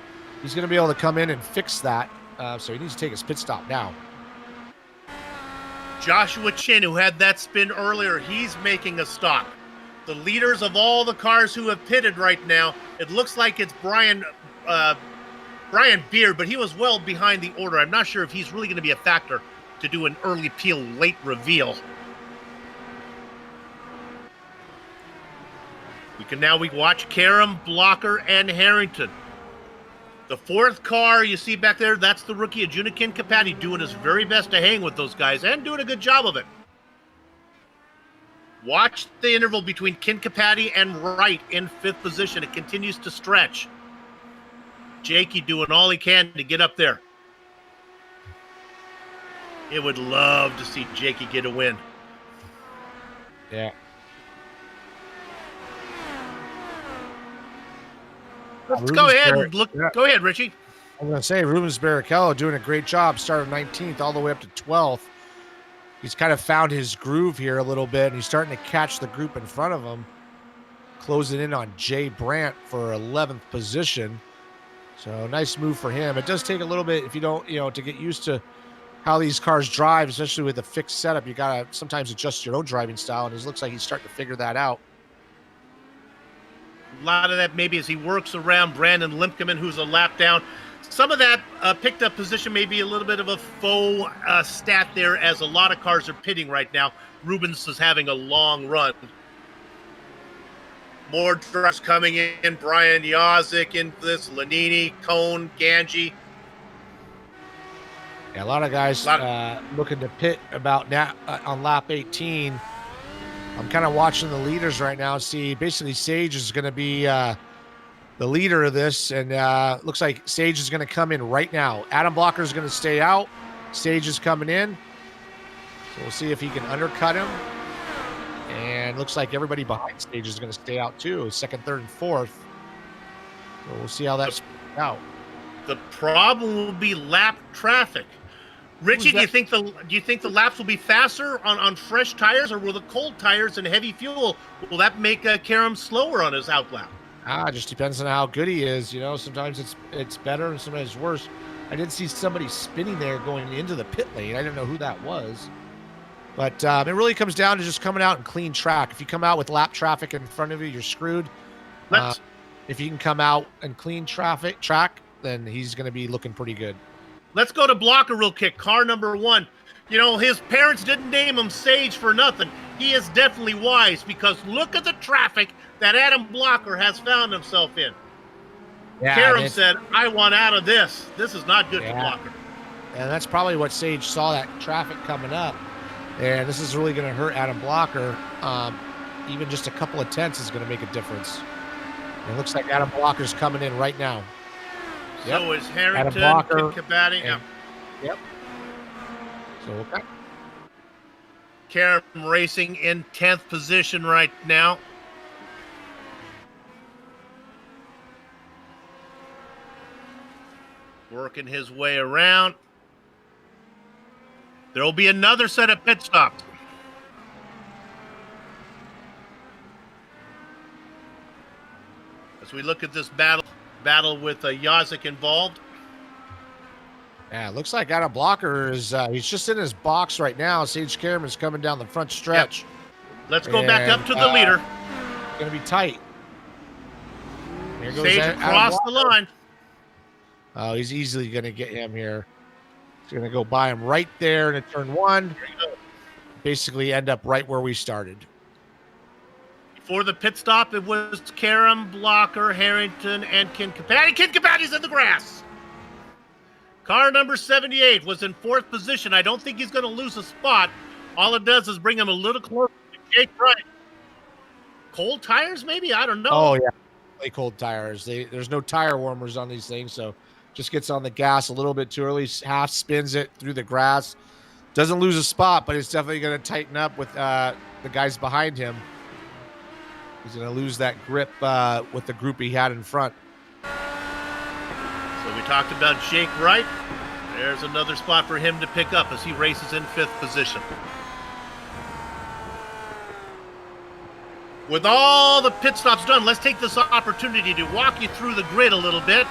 He's going to be able to come in and fix that. So he needs to take his pit stop now. Joshua Chin, who had that spin earlier, he's making a stop. The leaders of all the cars who have pitted right now, it looks like it's Brian Beard, but he was well behind the order. I'm not sure if he's really going to be a factor to do an early peel, late reveal. We watch Karam, Blocker, and Harrington. The fourth car you see back there, that's the rookie Ajuna Kinkapati doing his very best to hang with those guys and doing a good job of it. Watch the interval between Kinkapati and Wright in fifth position. It continues to stretch. Jakey doing all he can to get up there. It would love to see Jakey get a win. Yeah. Let's go ahead and look. Yeah. Go ahead, Richie. I'm going to say Rubens Barrichello doing a great job. Started 19th all the way up to 12th. He's kind of found his groove here a little bit, and he's starting to catch the group in front of him. Closing in on Jay Brandt for 11th position. So nice move for him. It does take a little bit if you don't, to get used to how these cars drive, especially with a fixed setup. You got to sometimes adjust your own driving style, and it looks like he's starting to figure that out. A lot of that maybe as he works around Brandon Limpkeman, who's a lap down. Some of that picked up position may be a little bit of a faux stat there, as a lot of cars are pitting right now. Rubens is having a long run. More drivers coming in. Brian Yazik in this, Lanini, Cone, Ganji. Yeah, a lot of guys looking to pit about now on lap 18. I'm kind of watching the leaders right now. See, basically Sage is going to be the leader of this, and looks like Sage is going to come in right now. Adam Blocker is going to stay out. Sage is coming in. So we'll see if he can undercut him. And looks like everybody behind Sage is going to stay out too, second, third, and fourth. So we'll see how that's out. The problem will be lap traffic. Richie, do you think the laps will be faster on fresh tires, or will the cold tires and heavy fuel will that make Karam slower on his outlap? It just depends on how good he is. You know, sometimes it's better and sometimes it's worse. I did see somebody spinning there going into the pit lane. I didn't know who that was. But it really comes down to just coming out and clean track. If you come out with lap traffic in front of you, you're screwed. If you can come out and clean track, then he's going to be looking pretty good. Let's go to Blocker real quick. Car number 1. You know, his parents didn't name him Sage for nothing. He is definitely wise, because look at the traffic that Adam Blocker has found himself in. Yeah, Karam said, I want out of this. This is not good for Blocker. And that's probably what Sage saw, that traffic coming up. And this is really going to hurt Adam Blocker. Even just a couple of tenths is going to make a difference. It looks like Adam Blocker's coming in right now. So is Harrington, Kabaddi. Yep. So, okay. Karam racing in 10th position right now. Working his way around. There will be another set of pit stops. As we look at this battle with Yazik involved. Yeah, it looks like Adam Blocker is he's just in his box right now. Sage Karam is coming down the front stretch. Yep. Let's go back up to the leader. Going to be tight. Here goes Sage across the line. Oh, he's easily going to get him here. He's going to go by him right there in turn 1. Basically end up right where we started. Before the pit stop, it was Karam, Blocker, Harrington, and Ken Kabaddi. Ken Kabaddi's in the grass. Car number 78 was in 4th position. I don't think he's going to lose a spot. All it does is bring him a little closer to Jake Wright. Cold tires, maybe? I don't know. Oh, yeah. Cold tires. There's no tire warmers on these things, so just gets on the gas a little bit too early, half spins it through the grass. Doesn't lose a spot, but it's definitely going to tighten up with the guys behind him. He's going to lose that grip with the group he had in front. So we talked about Jake Wright. There's another spot for him to pick up as he races in 5th position. With all the pit stops done, let's take this opportunity to walk you through the grid a little bit.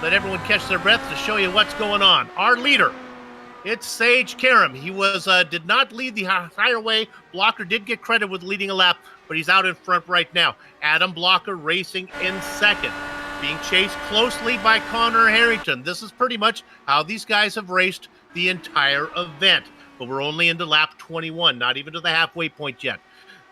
Let everyone catch their breath to show you what's going on. Our leader, it's Sage Karam. He did not lead the entire way. Blocker did get credit with leading a lap, but he's out in front right now. Adam Blocker racing in 2nd, being chased closely by Connor Harrington. This is pretty much how these guys have raced the entire event, but we're only into lap 21, not even to the halfway point yet.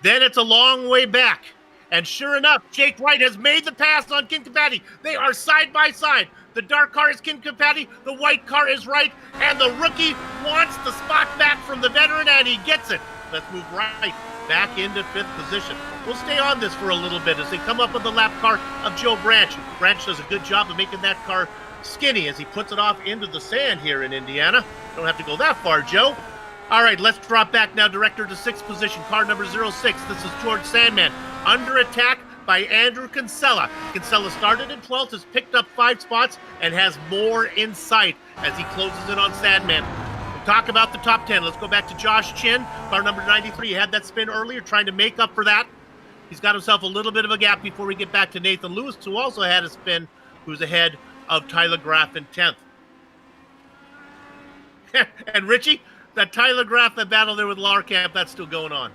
Then it's a long way back. And sure enough, Jake Wright has made the pass on Ken Kabaddi. They are side by side. The dark car is Ken Kabaddi. The white car is Wright. And the rookie wants the spot back from the veteran, and he gets it. Let's move right back into 5th position. We'll stay on this for a little bit as they come up with the lap car of Joe Branch. Branch does a good job of making that car skinny as he puts it off into the sand here in Indiana. Don't have to go that far, Joe. All right, let's drop back now, director to 6th position, car number 06. This is George Sandman, under attack by Andrew Kinsella. Kinsella started in 12th, has picked up 5 spots, and has more in sight as he closes in on Sandman. We'll talk about the top 10. Let's go back to Josh Chin, car number 93. He had that spin earlier, trying to make up for that. He's got himself a little bit of a gap before we get back to Nathan Lewis, who also had a spin, who's ahead of Tyler Graff in 10th. And Richie, that Tyler Graff, that battle there with Larkamp, that's still going on.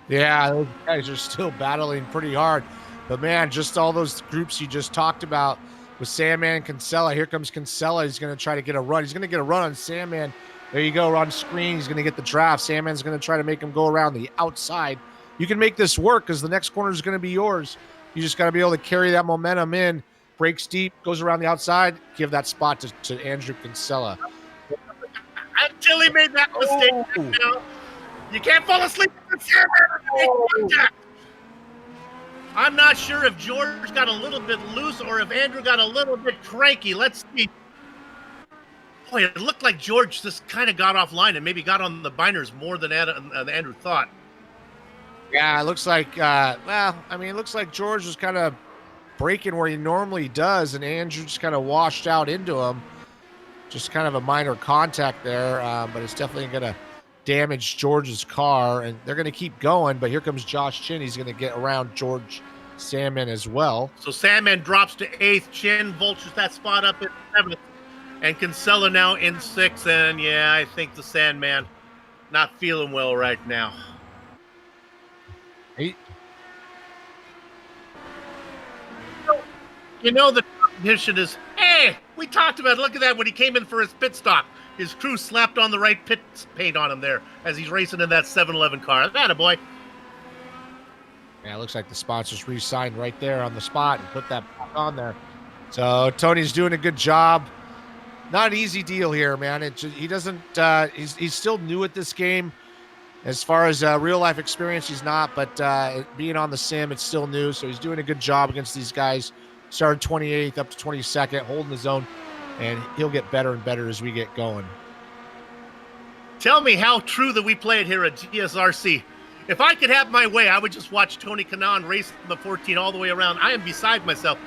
Yeah, those guys are still battling pretty hard. But, man, just all those groups you just talked about with Sandman and Kinsella. Here comes Kinsella. He's going to try to get a run. He's going to get a run on Sandman. There you go, on screen. He's going to get the draft. Sandman's going to try to make him go around the outside. You can make this work because the next corner is going to be yours. You just got to be able to carry that momentum in. Breaks deep, goes around the outside. Give that spot to Andrew Kinsella. Until he made that mistake. Now, you can't fall asleep with the I'm not sure if George got a little bit loose or if Andrew got a little bit cranky. Let's see. Boy, it looked like George just kind of got offline and maybe got on the binders more than Andrew thought. Yeah, it looks like, it looks like George was kind of breaking where he normally does, and Andrew just kind of washed out into him. just kind of a minor contact there, but it's definitely going to damage George's car, and they're going to keep going. But here comes Josh Chin. He's going to get around George Sandman as well. So Sandman drops to 8th. Chin vultures that spot up in 7th. And Kinsella now in 6th. And yeah, I think the Sandman not feeling well right now. You know, the competition is, hey, we talked about it. Look at that when he came in for his pit stop. His crew slapped on the right pit paint on him there as he's racing in that 7-Eleven car. Attaboy. Yeah, it looks like the sponsors re-signed right there on the spot and put that back on there. So Tony's doing a good job. Not an easy deal here, man. He doesn't. He's still new at this game. As far as real life experience, he's not. But being on the sim, it's still new. So he's doing a good job against these guys. Started 28th up to 22nd, holding his own, and he'll get better and better as we get going. Tell me how true that we play it here at GSRC. If I could have my way, I would just watch Tony Kanaan race the 14 all the way around. I am beside myself.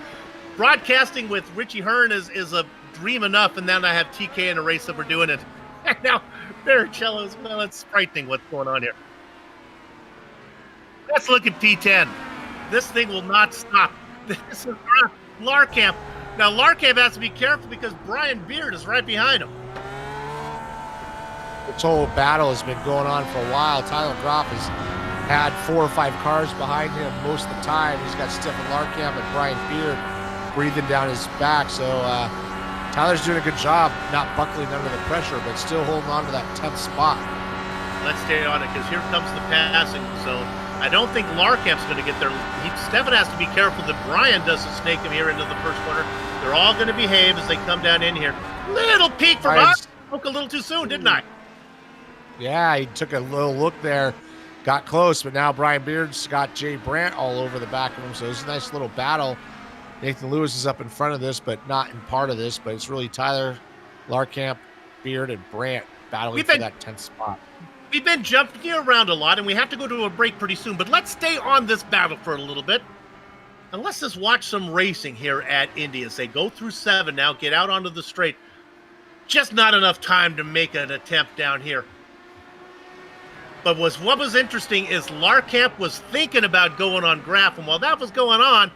Broadcasting with Richie Hearn is a dream enough, and then I have TK in a race that we're doing it. And now Barrichello as well. It's frightening what's going on here. Let's look at P10. This thing will not stop. This is Larkamp. Now Larkamp has to be careful because Brian Beard is right behind him. This whole battle has been going on for a while. Tyler Groff has had 4 or 5 cars behind him most of the time. He's got Stephen Larkamp and Brian Beard breathing down his back. So Tyler's doing a good job not buckling under the pressure, but still holding on to that 10th spot. Let's stay on it because here comes the passing zone. I don't think Larkamp's going to get there. Stefan has to be careful that Brian doesn't snake him here into the first corner. They're all going to behave as they come down in here. Little peek from us. Spoke a little too soon, didn't I? Yeah, he took a little look there, got close, but now Brian Beard's got Jay Brandt all over the back of him. So it's a nice little battle. Nathan Lewis is up in front of this, but not in part of this. But it's really Tyler, Larkamp, Beard, and Brandt battling for that 10th spot. We've been jumping around a lot, and we have to go to a break pretty soon. But let's stay on this battle for a little bit. And let's just watch some racing here at Indy as they go through 7 now, get out onto the straight. Just not enough time to make an attempt down here. But what was interesting is Larkamp was thinking about going on Graff, and while that was going on,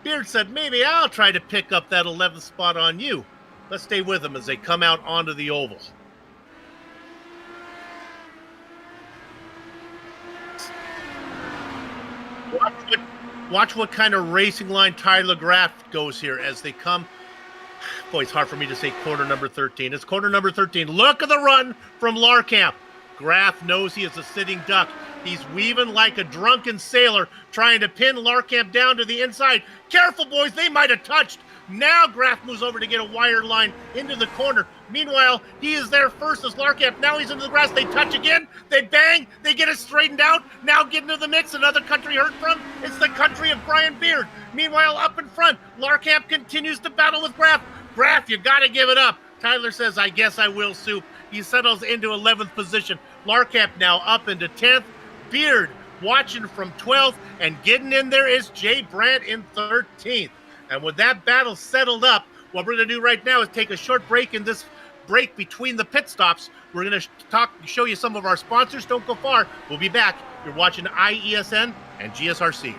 Beard said, maybe I'll try to pick up that 11th spot on you. Let's stay with them as they come out onto the oval. Watch what kind of racing line Tyler Graff goes here as they come. Boy, it's hard for me to say corner number 13. It's corner number 13. Look at the run from Larkamp. Graff knows he is a sitting duck. He's weaving like a drunken sailor, trying to pin Larkamp down to the inside. Careful, boys, they might have touched. Now Graff moves over to get a wire line into the corner. Meanwhile, he is there first as Larkamp. Now he's into the grass. They touch again. They bang. They get it straightened out. Now get into the mix. Another country heard from. It's the country of Brian Beard. Meanwhile, up in front, Larkamp continues to battle with Graff. Graff, you got to give it up. Tyler says, I guess I will, Soup. He settles into 11th position. Larkamp now up into 10th. Beard watching from 12th. And getting in there is Jay Brandt in 13th. And with that battle settled up, what we're going to do right now is take a short break in this break between the pit stops. We're going to show you some of our sponsors. Don't go far. We'll be back. You're watching IESN and GSRC.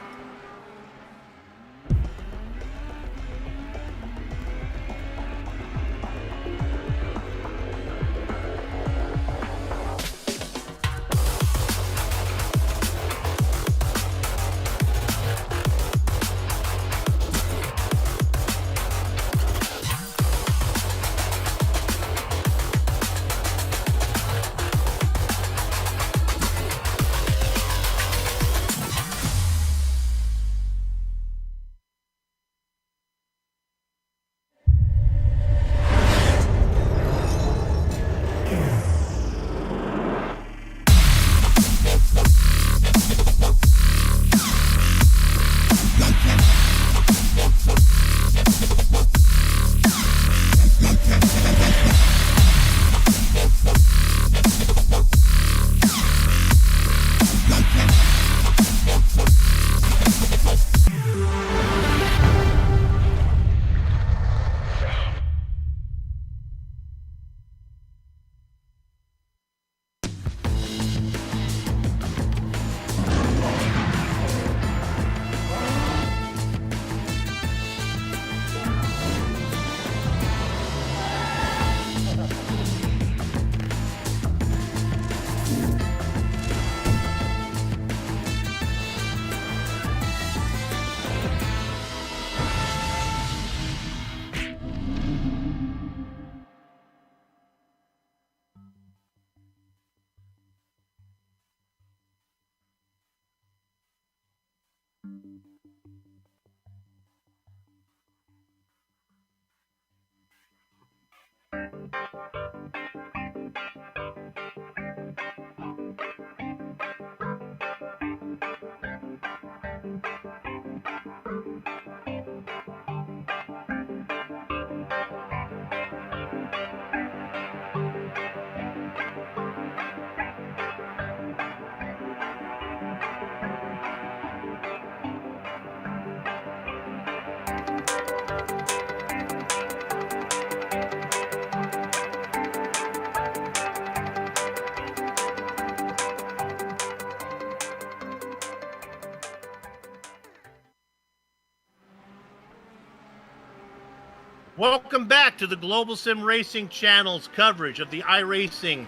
Welcome back to the Global SimRacing Channel's coverage of the iRacing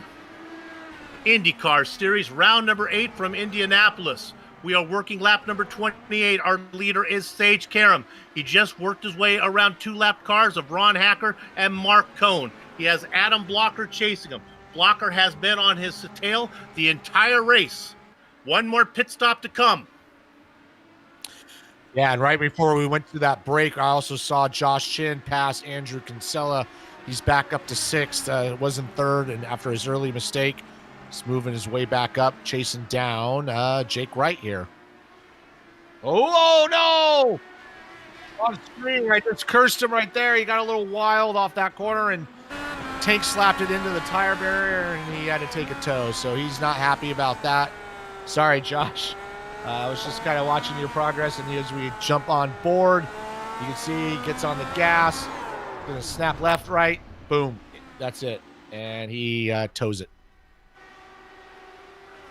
IndyCar Series, round number 8 from Indianapolis. We are working lap number 28. Our leader is Sage Karam. He just worked his way around 2-lap cars of Ron Hacker and Mark Cohn. He has Adam Blocker chasing him. Blocker has been on his tail the entire race. One more pit stop to come. Yeah, and right before we went to that break, I also saw Josh Chin pass Andrew Kinsella. He's back up to 6th. Was in 3rd, and after his early mistake, he's moving his way back up, chasing down Jake Wright here. Oh, no! On screen, I just cursed him right there. He got a little wild off that corner, and Tank slapped it into the tire barrier, and he had to take a tow, so he's not happy about that. Sorry, Josh. I was just kind of watching your progress, and as we jump on board, you can see he gets on the gas, gonna snap left, right, boom, that's it, and he tows it.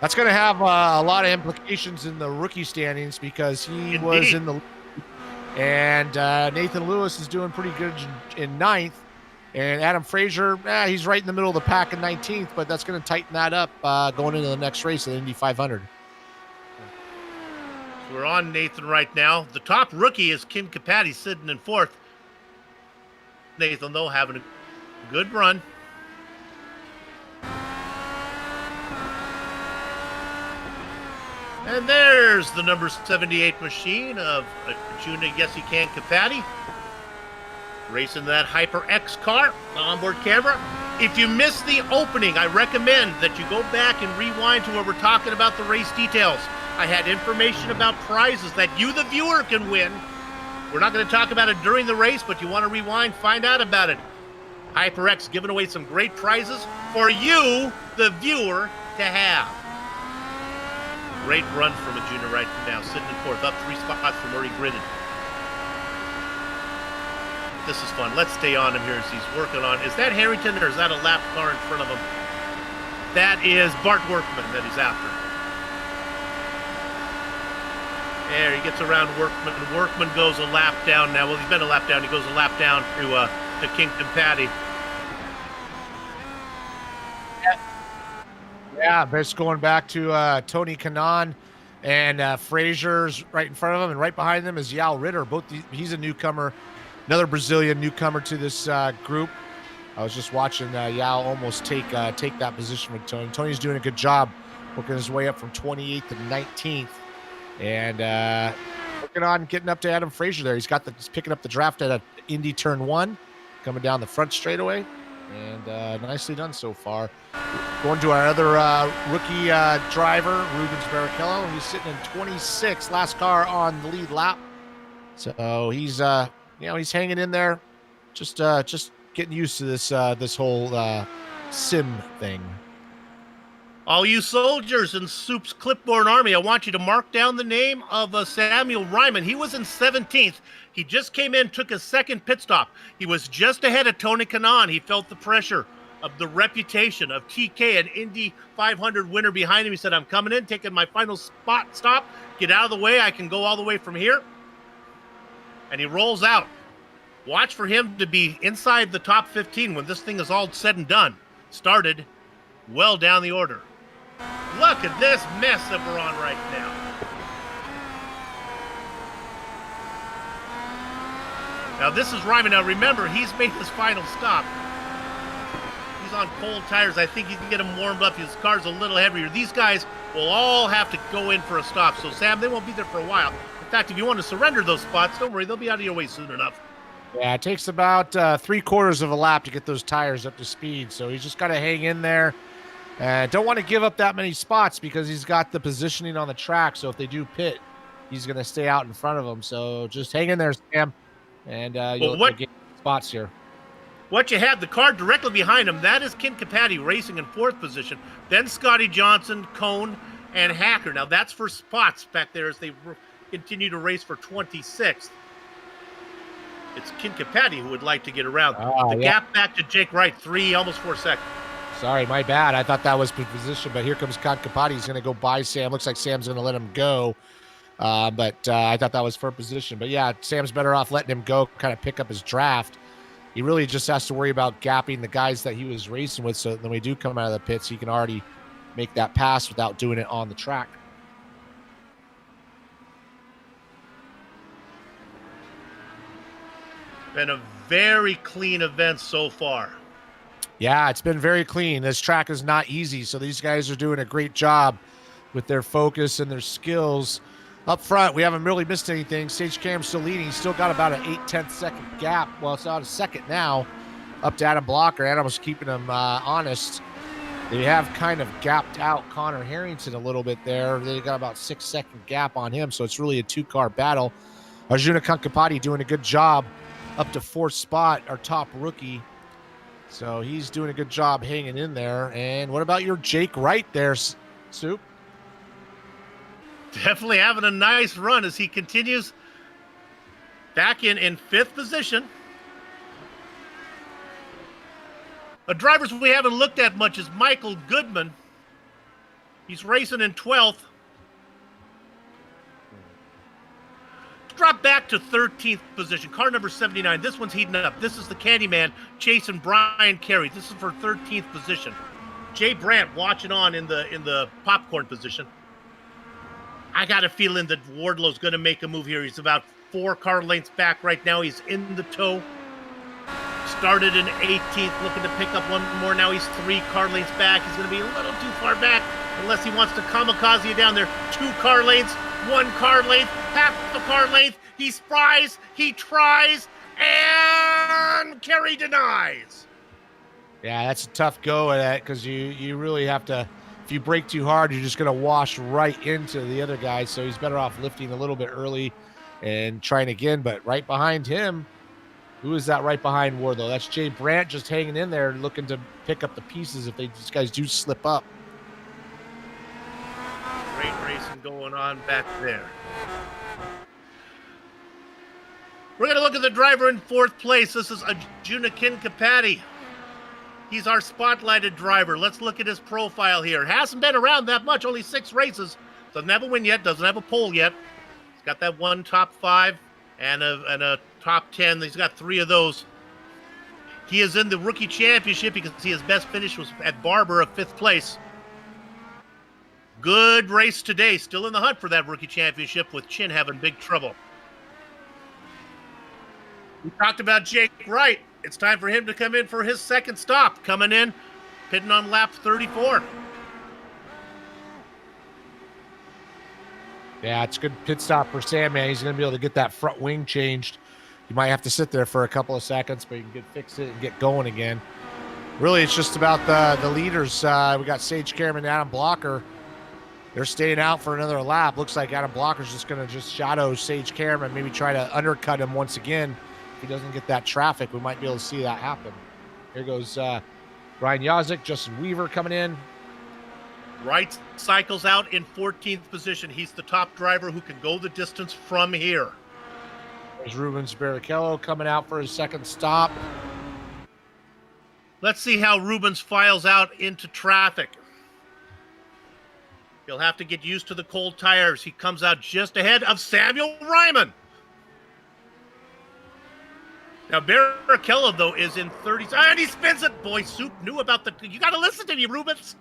That's gonna have a lot of implications in the rookie standings because he was in the lead, and Nathan Lewis is doing pretty good in 9th, and Adam Frazier, he's right in the middle of the pack in 19th, but that's gonna tighten that up going into the next race at Indy 500. We're on Nathan right now. The top rookie is Kim Capatti sitting in 4th. Nathan, though, having a good run. And there's the number 78 machine of Juna Yes You Can Capatti. Racing that HyperX car, onboard camera. If you missed the opening, I recommend that you go back and rewind to where we're talking about the race details. I had information about prizes that you, the viewer, can win. We're not going to talk about it during the race, but you want to rewind, find out about it. HyperX giving away some great prizes for you, the viewer, to have. Great run from a junior right now, sitting in 4th, up 3 spots from where he gridded. This is fun. Let's stay on him here as he's working on. Is that Harrington or is that a lap car in front of him? That is Bart Workman that he's after. There, he gets around Workman. Workman goes a lap down now. Well, he's been a lap down. He goes a lap down to Kington Patty. Yeah, just going back to Tony Kanaan and Frazier's right in front of him, and right behind them is Yao Ritter. He's a newcomer, another Brazilian newcomer to this group. I was just watching Yao almost take that position with Tony. Tony's doing a good job working his way up from 28th to 19th. And working on getting up to Adam Frazier there. He's picking up the draft at Indy Turn 1, coming down the front straightaway. And nicely done so far. Going to our other rookie driver, Rubens Barrichello. He's sitting in 26th, last car on the lead lap. So he's he's hanging in there, just getting used to this whole sim thing. All you soldiers in Soup's clipboard army, I want you to mark down the name of Samuel Ryman. He was in 17th. He just came in, took his second pit stop. He was just ahead of Tony Kanaan. He felt the pressure of the reputation of TK, an Indy 500 winner behind him. He said, I'm coming in, taking my final stop. Get out of the way. I can go all the way from here. And he rolls out. Watch for him to be inside the top 15 when this thing is all said and done. Started well down the order. Look at this mess that we're on right now. Now this is Ryman. Now remember, he's made his final stop. He's on cold tires. I think he can get him warmed up. His car's a little heavier. These guys will all have to go in for a stop. So Sam, they won't be there for a while. fact, if you want to surrender those spots, don't worry, they'll be out of your way soon enough. Yeah, it takes about 3/4 of a lap to get those tires up to speed. So he's just got to hang in there. Don't want to give up that many spots because he's got the positioning on the track. So if they do pit, he's going to stay out in front of them. So just hang in there, Sam, and you'll get spots here. What you have, the car directly behind him, that is Ken Capatti racing in 4th position. Then Scotty Johnson, Cone, and Hacker. Now that's for spots back there as they continue to race for 26th. It's Ken Capatti who would like to get around. The gap back to Jake Wright, almost 4 seconds. Sorry, my bad. I thought that was position, but here comes Ken Capatti. He's going to go by Sam. Looks like Sam's going to let him go. But I thought that was for position. But yeah, Sam's better off letting him go, kind of pick up his draft. He really just has to worry about gapping the guys that he was racing with, so that when we do come out of the pits, he can already make that pass without doing it on the track. Been a very clean event so far. Yeah, it's been very clean. This track is not easy, so these guys are doing a great job with their focus and their skills. Up front, we haven't really missed anything. Sage Cam's still leading. He's still got about an 8/10 second gap. Well, it's out a second now up to Adam Blocker. Adam was keeping him honest. They have kind of gapped out Connor Harrington a little bit there. They got about 6-second gap on him, so it's really a 2-car battle. Arjuna Kankapati doing a good job up to 4th spot, our top rookie. So he's doing a good job hanging in there. And what about your Jake Wright there, Soup? Definitely having a nice run as he continues back in 5th position. The drivers we haven't looked at much is Michael Goodman. He's racing in 12th. Drop back to 13th position. Car number 79. This one's heating up. This is the Candyman chasing Brian Carey. This is for 13th position. Jay Brandt watching on in the popcorn position. I got a feeling that Wardlow's going to make a move here. He's about 4 car lengths back right now. He's in the tow. Started in 18th, looking to pick up one more. Now he's 3 car lengths back. He's going to be a little too far back unless he wants to kamikaze you down there. 2 car lengths, 1 car length, half the car length. He spries, he tries, and Carey denies. Yeah, that's a tough go at that because you really have to. If you brake too hard, you're just going to wash right into the other guy. So he's better off lifting a little bit early and trying again. But right behind him, who is that right behind Wardlow? That's Jay Brandt just hanging in there looking to pick up the pieces if these guys do slip up. Great racing going on back there. We're going to look at the driver in 4th place. This is Arjuna Kinkapati. He's our spotlighted driver. Let's look at his profile here. Hasn't been around that much, only 6 races. Doesn't have a win yet, doesn't have a pole yet. He's got that 1 top 5 and a top 10. He's got 3 of those. He is in the rookie championship. You can see his best finish was at Barber of 5th place. Good race today. Still in the hunt for that rookie championship with Chin having big trouble. We talked about Jake Wright. It's time for him to come in for his 2nd stop. Coming in, pitting on lap 34. Yeah, it's a good pit stop for Sam, man. He's going to be able to get that front wing changed. You might have to sit there for a couple of seconds, but you can fix it and get going again. Really, it's just about the leaders. We got Sage Cameron and Adam Blocker. They're staying out for another lap. Looks like Adam Blocker's just going to shadow Sage Cameron, maybe try to undercut him once again. If he doesn't get that traffic, we might be able to see that happen. Here goes Ryan Yazik, Justin Weaver coming in. Wright cycles out in 14th position. He's the top driver who can go the distance from here. There's Rubens Barrichello coming out for his 2nd stop. Let's see how Rubens files out into traffic. He'll have to get used to the cold tires. He comes out just ahead of Samuel Ryman. Now, Barrichello, though, is in 30s. And he spins it. Boy, Soup knew about the... You got to listen to me, Rubens.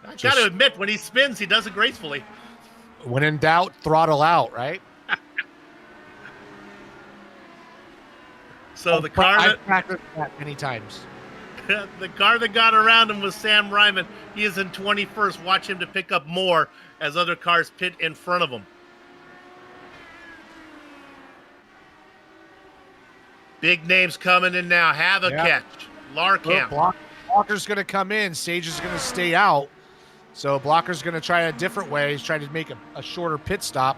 I got to admit, when he spins, he does it gracefully. When in doubt, throttle out, right? So the car... I've practiced that many times. The car that got around him was Sam Ryman. He is in 21st. Watch him to pick up more as other cars pit in front of him. Big names coming in now. Have a catch. Larkamp. Blocker's going to come in. Sage is going to stay out. So Blocker's going to try a different way. He's trying to make a shorter pit stop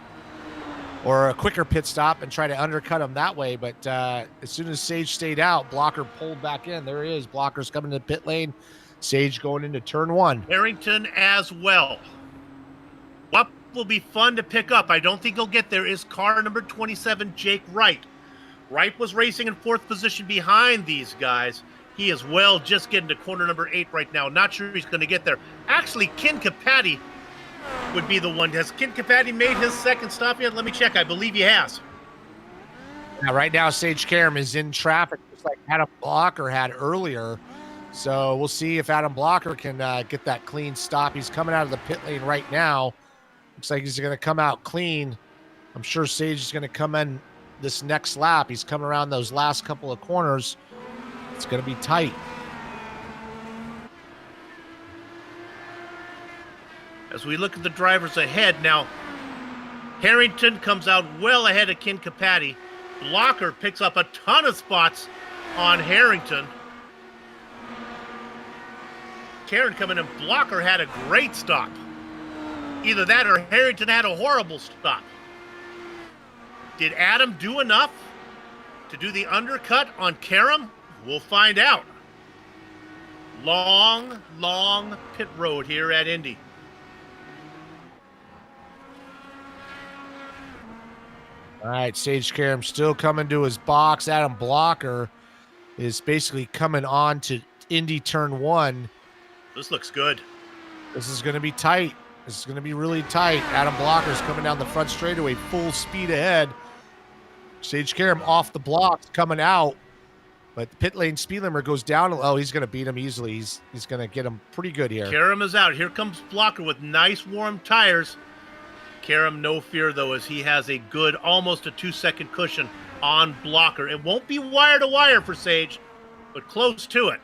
or a quicker pit stop and try to undercut him that way. But as soon as Sage stayed out, Blocker pulled back in. There he is. Blocker's coming to the pit lane. Sage going into turn 1. Harrington as well. What will be fun to pick up, I don't think he'll get there, is car number 27, Jake Wright. Wright was racing in 4th position behind these guys. He is well just getting to corner number 8 right now. Not sure he's going to get there. Actually, Ken Capatti would be the one. Has Ken Capatti made his second stop yet? Let me check. I believe he has. Now, right now, Sage Karam is in traffic, just like Adam Blocker had earlier. So we'll see if Adam Blocker can get that clean stop. He's coming out of the pit lane right now. Looks like he's going to come out clean. I'm sure Sage is going to come in this next lap. He's coming around those last couple of corners. It's going to be tight. As we look at the drivers ahead now, Harrington comes out well ahead of Ken Capatti. Blocker picks up a ton of spots on Harrington. Karen coming in. Blocker had a great stop. Either that or Harrington had a horrible stop. Did Adam do enough to do the undercut on Karam? We'll find out. Long, long pit road here at Indy. All right, Sage Karam still coming to his box. Adam Blocker is basically coming on to Indy turn 1. This looks good. This is going to be tight. This is going to be really tight. Adam Blocker is coming down the front straightaway, full speed ahead. Sage Karam off the blocks, coming out. But the pit lane speed limiter goes down. Oh, he's going to beat him easily. He's going to get him pretty good here. Karam is out. Here comes Blocker with nice warm tires. Karam, no fear, though, as he has a good, almost a 2-second cushion on Blocker. It won't be wire to wire for Sage, but close to it.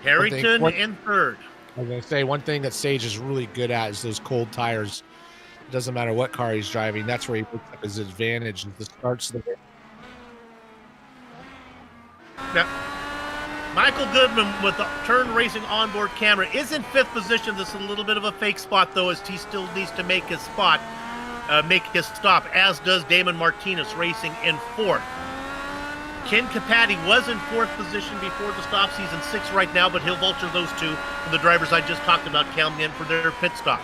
Harrington in third. I was going to say, one thing that Sage is really good at is those cold tires. It doesn't matter what car he's driving. That's where he picks up his advantage and the starts of the race. Now, Michael Goodman with the Turn Racing onboard camera is in 5th position. This is a little bit of a fake spot, though, as he still needs to make his spot, make his stop, as does Damon Martinez racing in 4th. Ken Capatti was in 4th position before the stops. He's in 6th right now, but he'll vulture those two for the drivers I just talked about coming in for their pit stop.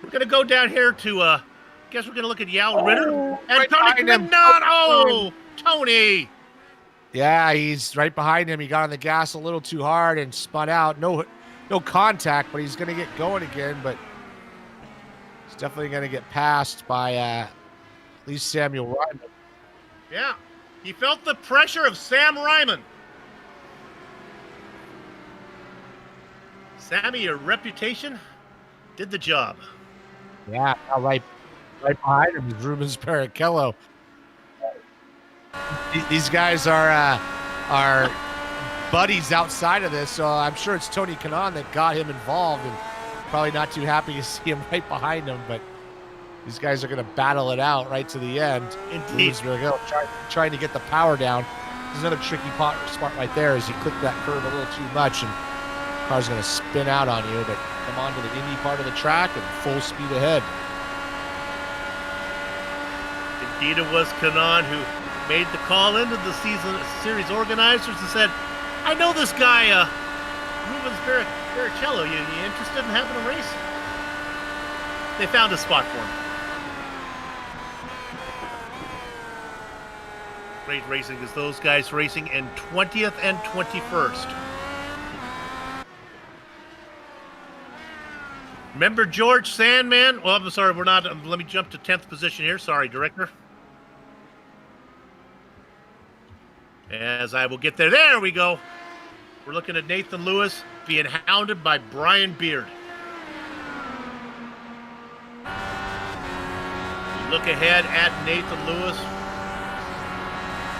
We're going to go down here to, guess we're going to look at Yao Ritter and right Tony behind him. Gagnon. Oh, Tony. Yeah, he's right behind him. He got on the gas a little too hard and spun out. No contact, but he's going to get going again. But he's definitely going to get passed by at least Samuel Ryman. Yeah, he felt the pressure of Sam Ryman. Sammy, your reputation did the job. Yeah, right behind him is Rubens Barrichello. These guys are buddies outside of this, so I'm sure it's Tony Kanaan that got him involved, and probably not too happy to see him right behind him. But these guys are going to battle it out right to the end. Indeed. Trying to get the power down. There's another tricky spot right there as you click that curve a little too much, and the car's going to spin out on you. But come on to the Indy part of the track and full speed ahead. Indeed, it was Kanaan who made the call into the series organizers and said, I know this guy, Rubens Barrichello. You interested in having a race? They found a spot for him. Great racing as those guys racing in 20th and 21st. Remember George Sandman? Oh, I'm sorry, we're not. Let me jump to 10th position here. Sorry, director. As I will get there. There we go. We're looking at Nathan Lewis being hounded by Brian Beard. Look ahead at Nathan Lewis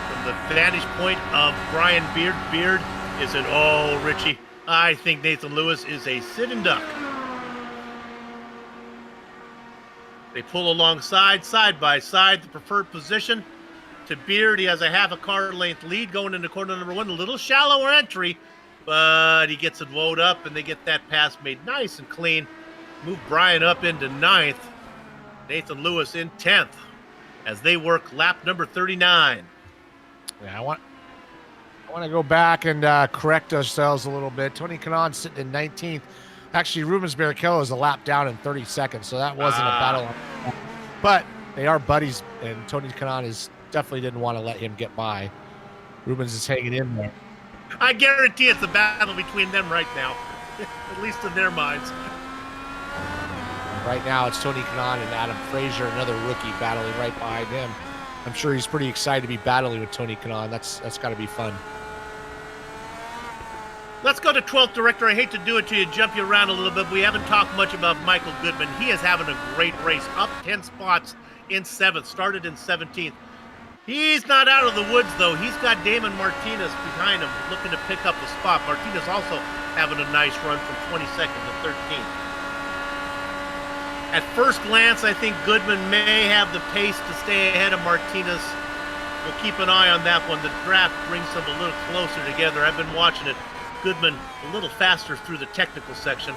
from the vantage point of Brian Beard. Beard is an, oh, Richie, I think Nathan Lewis is a sitting duck. They pull alongside, side by side, the preferred position. To Beard, he has a half a car length lead going into corner number 1. A little shallower entry, but he gets it woed up, and they get that pass made nice and clean. Move Brian up into 9th. Nathan Lewis in 10th as they work lap number 39. Yeah, I want to go back and correct ourselves a little bit. Tony Kanaan sitting in 19th. Actually, Rubens Barrichello is a lap down in 32nd, so that wasn't a battle. But they are buddies, and Tony Kanaan definitely didn't want to let him get by. Rubens is hanging in there. I guarantee it's a battle between them right now, at least in their minds. Right now, it's Tony Kanaan and Adam Frazier, another rookie, battling right behind him. I'm sure he's pretty excited to be battling with Tony Kanaan. That's got to be fun. Let's go to 12th director. I hate to do it to you, jump you around a little bit. We haven't talked much about Michael Goodman. He is having a great race, up 10 spots in 7th, started in 17th. He's not out of the woods, though. He's got Damon Martinez behind him, looking to pick up a spot. Martinez also having a nice run from 22nd to 13th. At first glance, I think Goodman may have the pace to stay ahead of Martinez. We'll keep an eye on that one. The draft brings them a little closer together. I've been watching it. Goodman a little faster through the technical section.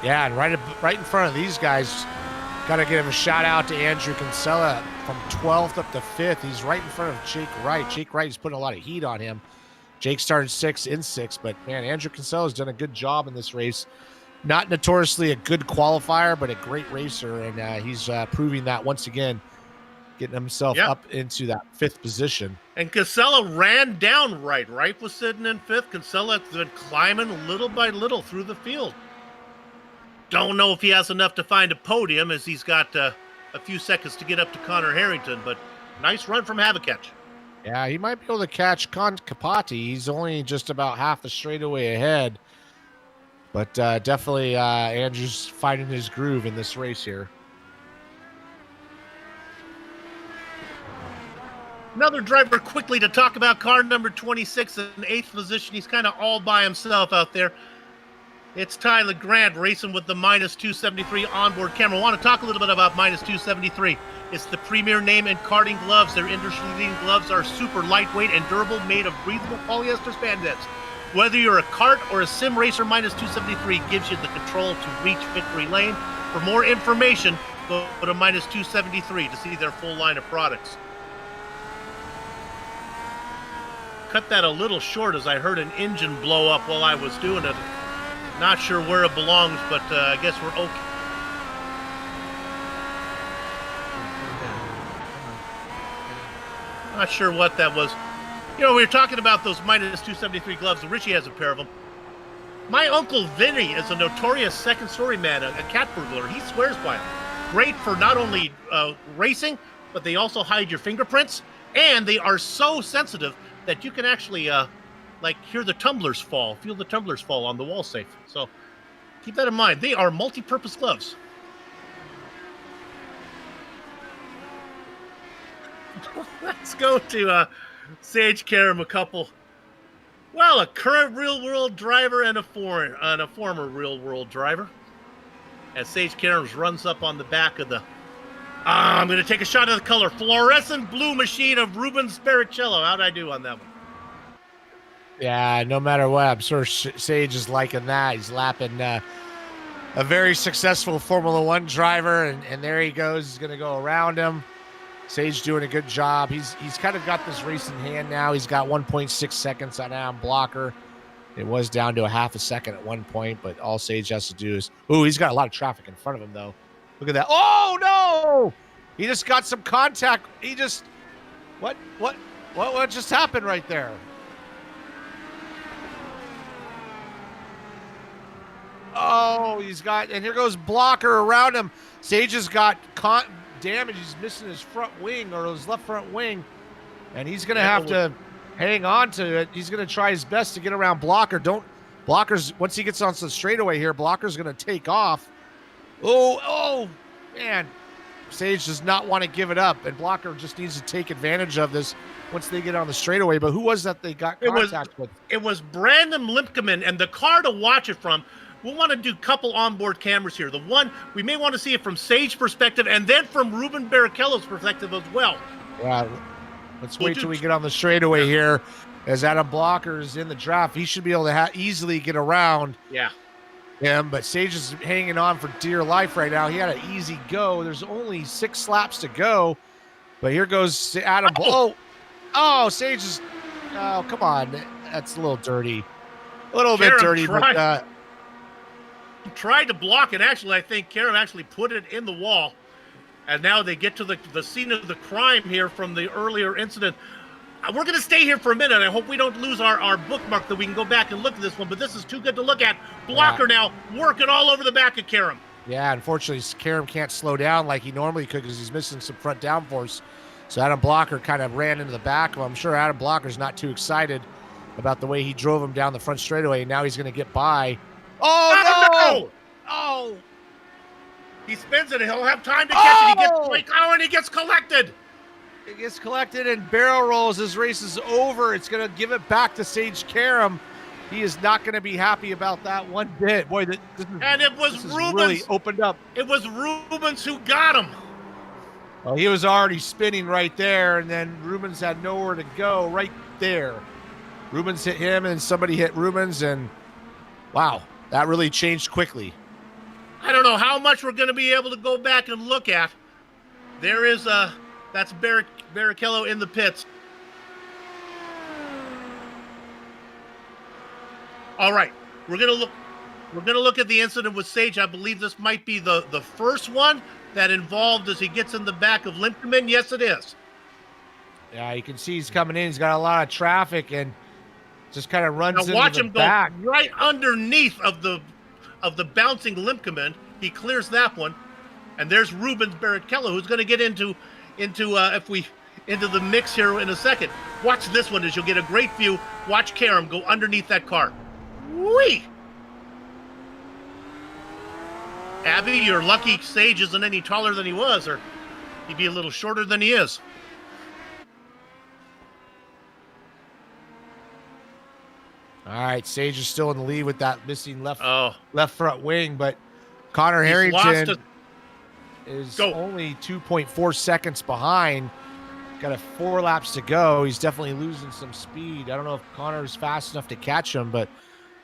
Yeah, and right in front of these guys, got to give a shout out to Andrew Kinsella from 12th up to 5th. He's right in front of Jake Wright. Jake Wright is putting a lot of heat on him. Jake started 6th in 6th, but man, Andrew Kinsella's done a good job in this race. Not notoriously a good qualifier, but a great racer, and he's proving that once again, getting himself up into that 5th position. And Kinsella ran down Wright. Wright was sitting in 5th. Kinsella's been climbing little by little through the field. Don't know if he has enough to find a podium, as he's got a few seconds to get up to Connor Harrington, but nice run from Havaketch. Yeah, he might be able to catch Con Capati. He's only just about half the straightaway ahead. But definitely Andrew's finding his groove in this race here. Another driver quickly to talk about, car number 26 in 8th position. He's kind of all by himself out there. It's Tyler Grant racing with the minus 273 onboard camera. I want to talk a little bit about minus 273. It's the premier name in karting gloves. Their industry-leading gloves are super lightweight and durable, made of breathable polyester spandex. Whether you're a kart or a sim racer, minus 273 gives you the control to reach victory lane. For more information, go to minus 273 to see their full line of products. Cut that a little short as I heard an engine blow up while I was doing it. Not sure where it belongs, but I guess we're okay. Not sure what that was. You know, we were talking about those minus 273 gloves. Richie has a pair of them. My Uncle Vinny is a notorious second-story man, a cat burglar. He swears by them. Great for not only racing, but they also hide your fingerprints. And they are so sensitive that you can actually, hear the tumblers fall, feel the tumblers fall on the wall safe. So keep that in mind. They are multi-purpose gloves. Let's go to Sage Karam, a current real-world driver and a former real-world driver. As Sage Karam runs up on the back of the, I'm going to take a shot of the color, fluorescent blue machine of Rubens Barrichello. How'd I do on that one? Yeah, no matter what, I'm sure Sage is liking that. He's lapping a very successful Formula One driver, and there he goes. He's going to go around him. Sage doing a good job. He's kind of got this race in hand now. He's got 1.6 seconds on Adam Blocker. It was down to a half a second at one point, but all Sage has to do is, he's got a lot of traffic in front of him though. Look at that. Oh no! He just got some contact. What just happened right there? Oh, and here goes Blocker around him. Sage has got damage. He's missing his front wing, or his left front wing, and he's going to have to hang on to it. He's going to try his best to get around Blocker. Blocker's, once he gets onto the straightaway here, Blocker's going to take off. Oh, man. Sage does not want to give it up, and Blocker just needs to take advantage of this once they get on the straightaway. But who was that they got contact with? It was Brandon Limpkeman, and the car to watch it from, we'll want to do a couple onboard cameras here. The one, we may want to see it from Sage perspective, and then from Ruben Barrichello's perspective as well. Yeah, let's wait till we get on the straightaway here. As Adam Blocker is in the draft, he should be able to easily get around him, but Sage is hanging on for dear life right now. He had an easy go. There's only 6 laps to go, but here goes Adam. Sage is, oh, come on. That's a little dirty. A little bit dirty, but tried to block it. Actually, I think Karam actually put it in the wall, and now they get to the scene of the crime here from the earlier incident. We're going to stay here for a minute. I hope we don't lose our bookmark, that we can go back and look at this one, but this is too good to look at. Blocker now working all over the back of Karam. Yeah, unfortunately, Karam can't slow down like he normally could because he's missing some front downforce. So Adam Blocker kind of ran into the back of him. I'm sure Adam Blocker's not too excited about the way he drove him down the front straightaway, and now he's going to get by. Oh, no! Oh! He spins it, and he'll have time to catch it. He gets and he gets collected. It gets collected and barrel rolls. His race is over. It's going to give it back to Sage Karam. He is not going to be happy about that one bit. Boy, this Rubens really opened up. It was Rubens who got him. Well, he was already spinning right there, and then Rubens had nowhere to go right there. Rubens hit him, and somebody hit Rubens, and wow, that really changed quickly. I don't know how much we're going to be able to go back and look at. There is that's Barrichello in the pits. All right, we're gonna look at the incident with Sage. I believe this might be the first one that involved as he gets in the back of Limpkeman. Yes, it is. Yeah, you can see he's coming in. He's got a lot of traffic and just kind of runs into watch the him back. Go right underneath of the bouncing Limpkeman. He clears that one, and there's Rubens Barrichello, who's going to get into the mix here in a second. Watch this one as you'll get a great view. Watch Karam go underneath that car. Whee! Abby, you're lucky Sage isn't any taller than he was, or he'd be a little shorter than he is. All right, Sage is still in the lead with that missing left front wing, but Connor He's Harrington is only 2.4 seconds behind. Got 4 laps to go. He's definitely losing some speed. I don't know if Connor's fast enough to catch him, but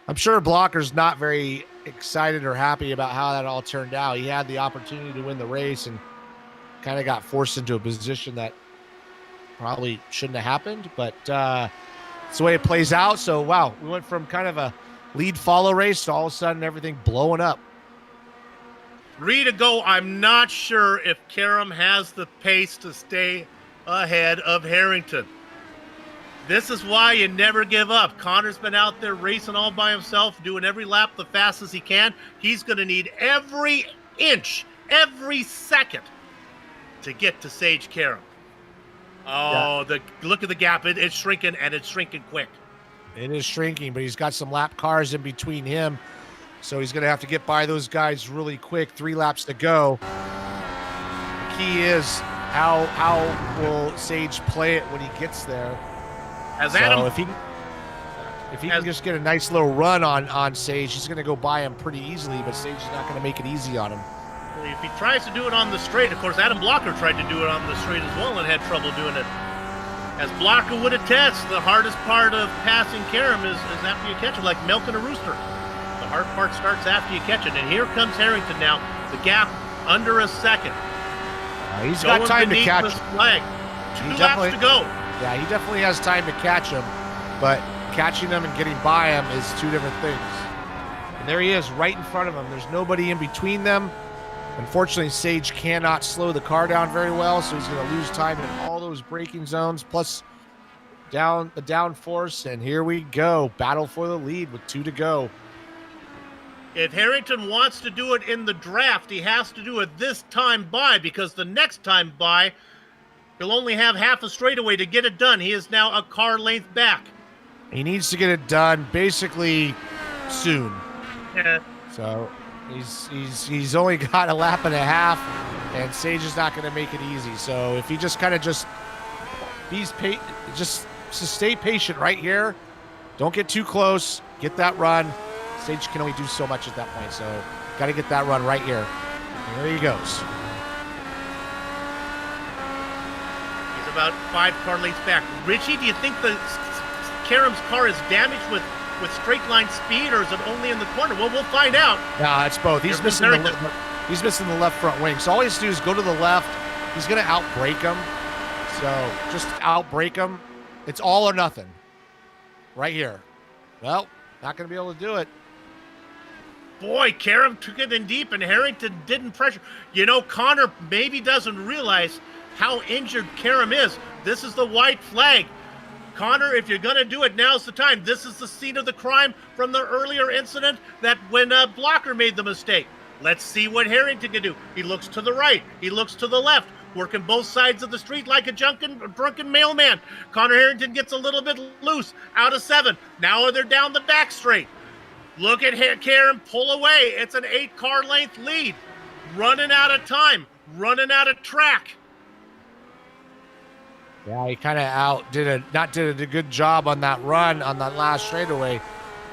I'm sure Blocker's not very excited or happy about how that all turned out. He had the opportunity to win the race and kind of got forced into a position that probably shouldn't have happened, but it's the way it plays out. So, wow, we went from kind of a lead-follow race to all of a sudden everything blowing up. 3 to go. I'm not sure if Karam has the pace to stay ahead of Harrington. This is why you never give up. Connor's been out there racing all by himself, doing every lap the fastest he can. He's going to need every inch, every second to get to Sage Karam. Oh, yeah. Look at the gap. It's shrinking, and it's shrinking quick. It is shrinking, but he's got some lap cars in between him, so he's going to have to get by those guys really quick. 3 laps to go. The key is how will Sage play it when he gets there? If he can just get a nice little run on Sage, he's going to go by him pretty easily, but Sage is not going to make it easy on him. If he tries to do it on the straight, of course, Adam Blocker tried to do it on the straight as well and had trouble doing it. As Blocker would attest, the hardest part of passing Karam is after you catch it, like milking a rooster. The hard part starts after you catch it. And here comes Harrington now. The gap under a second. He's got time to catch him. 2 laps to go. Yeah, he definitely has time to catch him, but catching him and getting by him is 2 different things. And there he is right in front of him. There's nobody in between them. Unfortunately, Sage cannot slow the car down very well, so he's going to lose time in all those braking zones, plus the downforce, and here we go. Battle for the lead with 2 to go. If Harrington wants to do it in the draft, he has to do it this time by, because the next time by, he'll only have half a straightaway to get it done. He is now a car length back. He needs to get it done basically soon. Yeah. So He's only got a lap and a half, and Sage is not going to make it easy. So if he just kind of just stay patient right here. Don't get too close. Get that run. Sage can only do so much at that point, so got to get that run right here. And there he goes. He's about 5 car lengths back. Richie, do you think Karem's car is damaged with straight line speed, or is it only in the corner? Well, we'll find out. No, it's both. He's missing the left front wing. So all he has to do is go to the left. He's going to outbrake him. So just outbrake him. It's all or nothing. Right here. Well, not going to be able to do it. Boy, Karem took it in deep, and Harrington didn't pressure. You know, Connor maybe doesn't realize how injured Karem is. This is the white flag. Connor, if you're going to do it, now's the time. This is the scene of the crime from the earlier incident that when Blocker made the mistake. Let's see what Harrington can do. He looks to the right. He looks to the left, working both sides of the street like a drunken mailman. Connor Harrington gets a little bit loose out of 7. Now they're down the back straight. Look at Karem pull away. It's an 8-car length lead. Running out of time. Running out of track. Yeah, he kind of did a good job on that run on that last straightaway.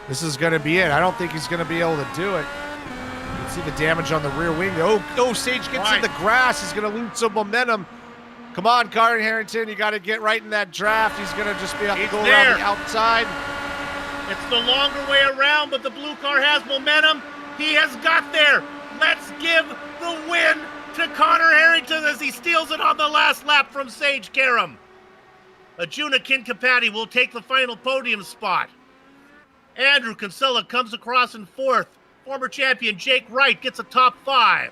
This is going to be it. I don't think he's going to be able to do it. You can see the damage on the rear wing. Oh, Sage gets in the grass. He's going to lose some momentum. Come on, Connor Harrington. You got to get right in that draft. He's going to just be able to go around the outside. It's the longer way around, but the blue car has momentum. He has got there. Let's give the win to Connor Harrington as he steals it on the last lap from Sage Karem. Ajuna Kinkapati will take the final podium spot. Andrew Kinsella comes across in 4th. Former champion Jake Wright gets a top 5.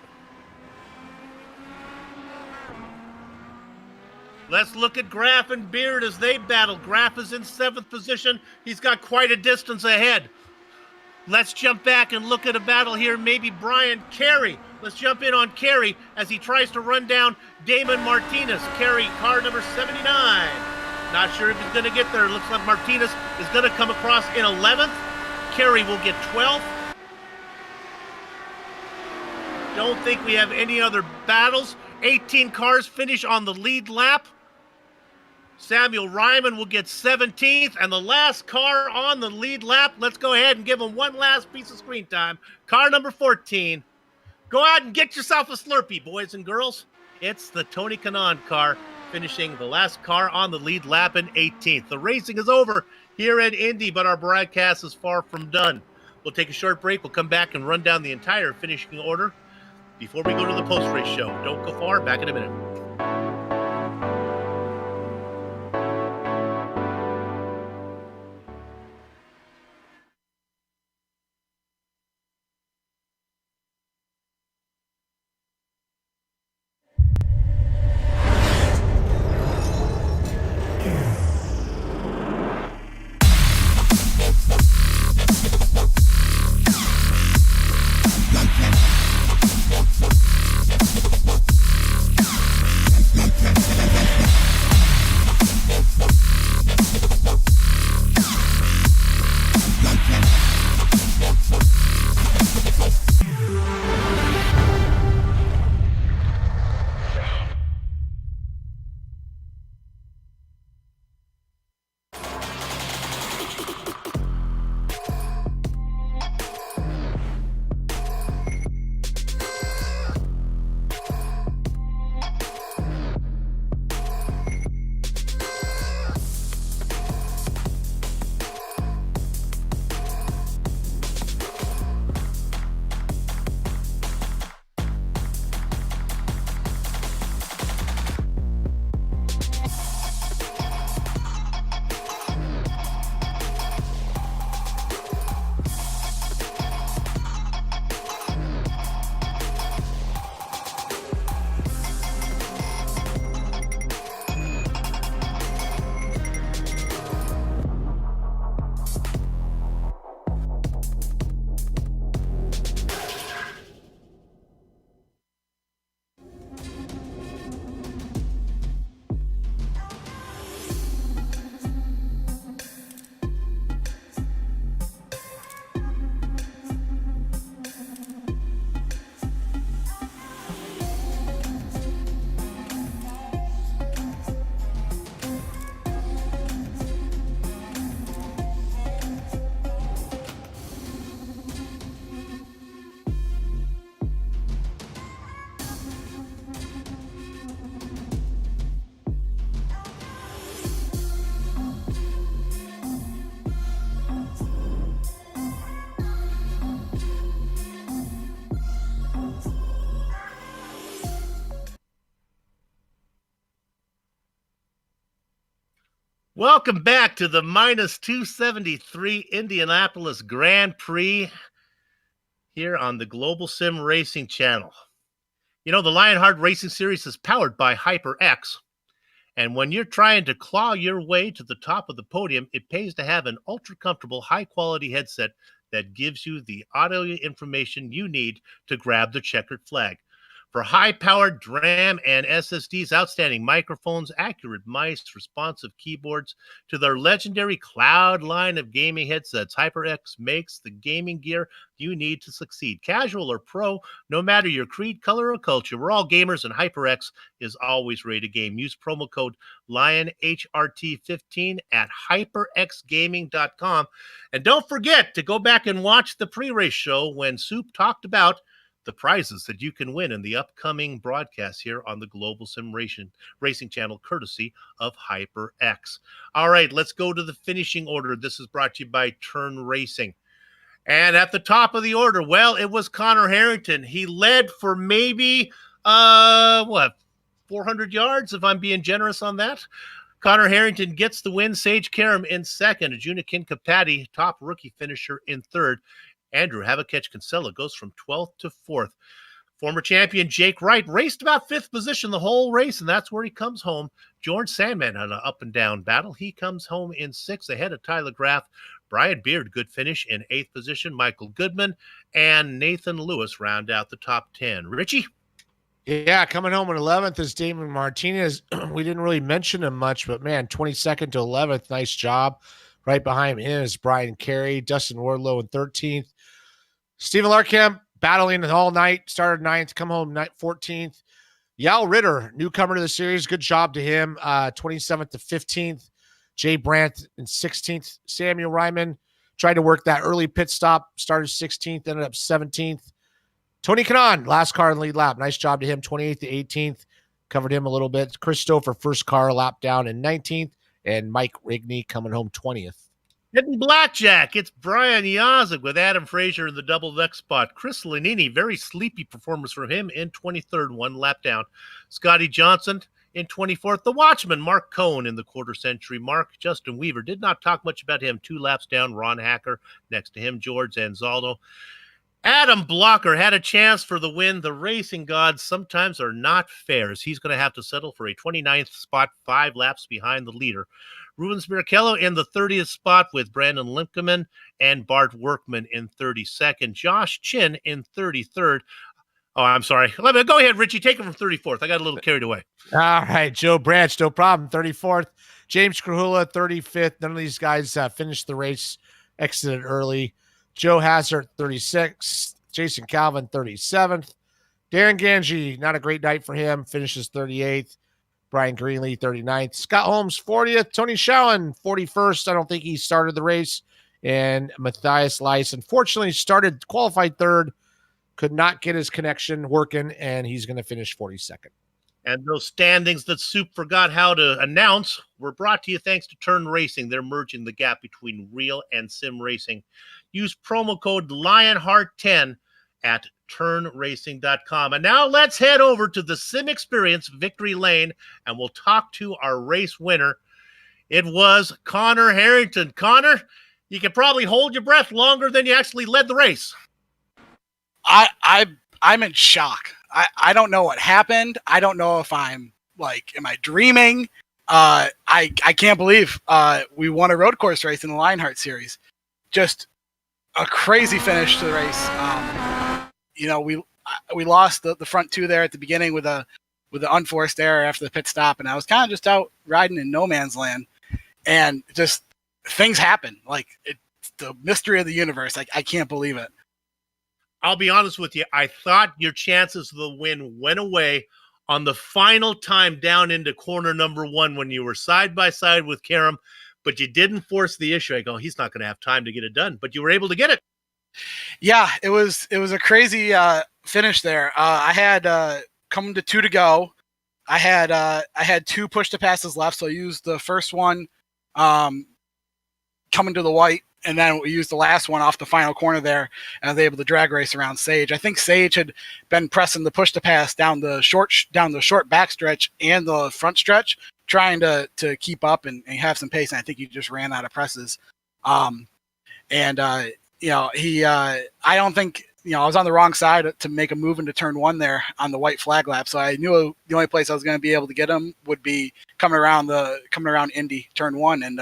Let's look at Graff and Beard as they battle. Graff is in 7th position. He's got quite a distance ahead. Let's jump back and look at a battle here. Maybe Brian Carey. Let's jump in on Carey as he tries to run down Damon Martinez. Carey, car number 79. Not sure if he's going to get there. Looks like Martinez is going to come across in 11th. Carey will get 12th. Don't think we have any other battles. 18 cars finish on the lead lap. Samuel Ryman will get 17th, and the last car on the lead lap, let's go ahead and give him one last piece of screen time. Car number 14. Go out and get yourself a Slurpee, boys and girls. It's the Tony Kanaan car, finishing the last car on the lead lap in 18th. The racing is over here at Indy, but our broadcast is far from done. We'll take a short break. We'll come back and run down the entire finishing order before we go to the post-race show. Don't go far. Back in a minute. Welcome back to the minus 273 Indianapolis Grand Prix here on the Global SimRacing Channel. You know, the Lionheart Racing Series is powered by HyperX. And when you're trying to claw your way to the top of the podium, it pays to have an ultra-comfortable, high-quality headset that gives you the audio information you need to grab the checkered flag. For high-powered DRAM and SSDs, outstanding microphones, accurate mice, responsive keyboards, to their legendary cloud line of gaming headsets, HyperX makes the gaming gear you need to succeed. Casual or pro, no matter your creed, color, or culture, we're all gamers, and HyperX is always ready to game. Use promo code LionHRT15 at hyperxgaming.com. And don't forget to go back and watch the pre-race show when Soup talked about the prizes that you can win in the upcoming broadcast here on the Global Racing Channel, courtesy of HyperX. All right, let's go to the finishing order. This is brought to you by Turn Racing. And at the top of the order, well, it was Connor Harrington. He led for maybe, 400 yards, if I'm being generous on that. Connor Harrington gets the win. Sage Karam in second. Junikin Kapati, top rookie finisher, in third. Andrew Havakech Kinsella goes from 12th to 4th. Former champion Jake Wright raced about 5th position the whole race, and that's where he comes home. George Sandman had an up-and-down battle. He comes home in 6th ahead of Tyler Graff. Brian Beard, good finish in 8th position. Michael Goodman and Nathan Lewis round out the top 10. Richie? Yeah, coming home in 11th is Damon Martinez. We didn't really mention him much, but man, 22nd to 11th, nice job. Right behind him is Brian Carey, Dustin Wardlow in 13th. Stephen Larkamp battling all night, started 9th, come home 14th. Yal Ritter, newcomer to the series, good job to him, 27th to 15th. Jay Brandt in 16th. Samuel Ryman tried to work that early pit stop, started 16th, ended up 17th. Tony Kanaan, last car in the lead lap, nice job to him, 28th to 18th. Covered him a little bit. Chris Stouffer, first car, lap down in 19th. And Mike Rigney coming home 20th. Hitting blackjack, it's Brian Yazek with Adam Frazier in the double deck spot. Chris Lanini, very sleepy performance from him in 23rd, one lap down. Scotty Johnson in 24th. The Watchman, Mark Cohn in the quarter century mark. Justin Weaver, did not talk much about him, 2 laps down. Ron Hacker next to him, George Anzaldo. Adam Blocker had a chance for the win. The racing gods sometimes are not fair, as he's going to have to settle for a 29th spot, 5 laps behind the leader. Rubens Mirkello in the 30th spot with Brandon Limpkeman and Bart Workman in 32nd. Josh Chin in 33rd. Oh, I'm sorry. Go ahead, Richie. Take it from 34th. I got a little carried away. All right, Joe Branch, no problem. 34th. James Krahula, 35th. None of these guys finished the race, exited early. Joe Hazard, 36th. Jason Calvin, 37th. Darren Ganji, not a great night for him, finishes 38th. Brian Greenlee, 39th. Scott Holmes, 40th. Tony Schowen, 41st. I don't think he started the race. And Matthias Leiss, unfortunately, qualified 3rd. Could not get his connection working, and he's going to finish 42nd. And those standings that Soup forgot how to announce were brought to you thanks to Turn Racing. They're merging the gap between real and sim racing. Use promo code Lionheart10 at turnracing.com. And now let's head over to the Sim Experience Victory Lane, and we'll talk to our race winner. It was Connor Harrington. Connor, you can probably hold your breath longer than you actually led the race. I'm in shock. I don't know what happened. I don't know if am I dreaming? I can't believe we won a road course race in the Lionheart series. Just a crazy finish to the race. We lost the front 2 there at the beginning with the unforced error after the pit stop, and I was kind of just out riding in no man's land, and just things happen. It's the mystery of the universe. I can't believe it. I'll be honest with you. I thought your chances of the win went away on the final time down into corner number 1 when you were side by side with Karam, but you didn't force the issue. I go, he's not going to have time to get it done, but you were able to get it. Yeah, it was a crazy finish there. I had coming to 2 to go. I had 2 push to passes left, so I used the first one coming to the white and then we used the last one off the final corner there, and I was able to drag race around Sage. I think Sage had been pressing the push to pass down the short backstretch and the front stretch, trying to keep up and have some pace. And I think he just ran out of presses. I don't think, I was on the wrong side to make a move into turn one there on the white flag lap. So I knew the only place I was going to be able to get him would be coming around Indy turn one. And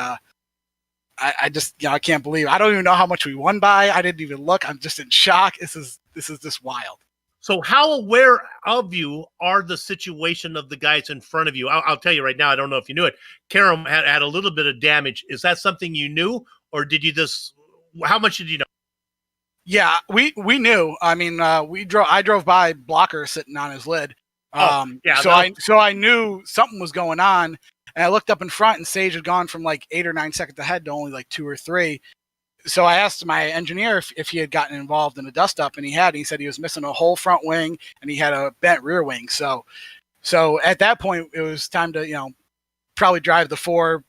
I just, I can't believe, I don't even know how much we won by. I didn't even look. I'm just in shock. This is just wild. So how aware of you are the situation of the guys in front of you? I'll tell you right now, I don't know if you knew it. Karam had a little bit of damage. Is that something you knew, or did you just, how much did you know? Yeah, we knew. I mean, I drove by Blocker sitting on his lid. So I knew something was going on, and I looked up in front, and Sage had gone from like 8 or 9 seconds ahead to only like 2 or 3. So I asked my engineer if he had gotten involved in a dust up, and he had. He said he was missing a whole front wing, and he had a bent rear wing. So at that point, it was time to probably drive the 4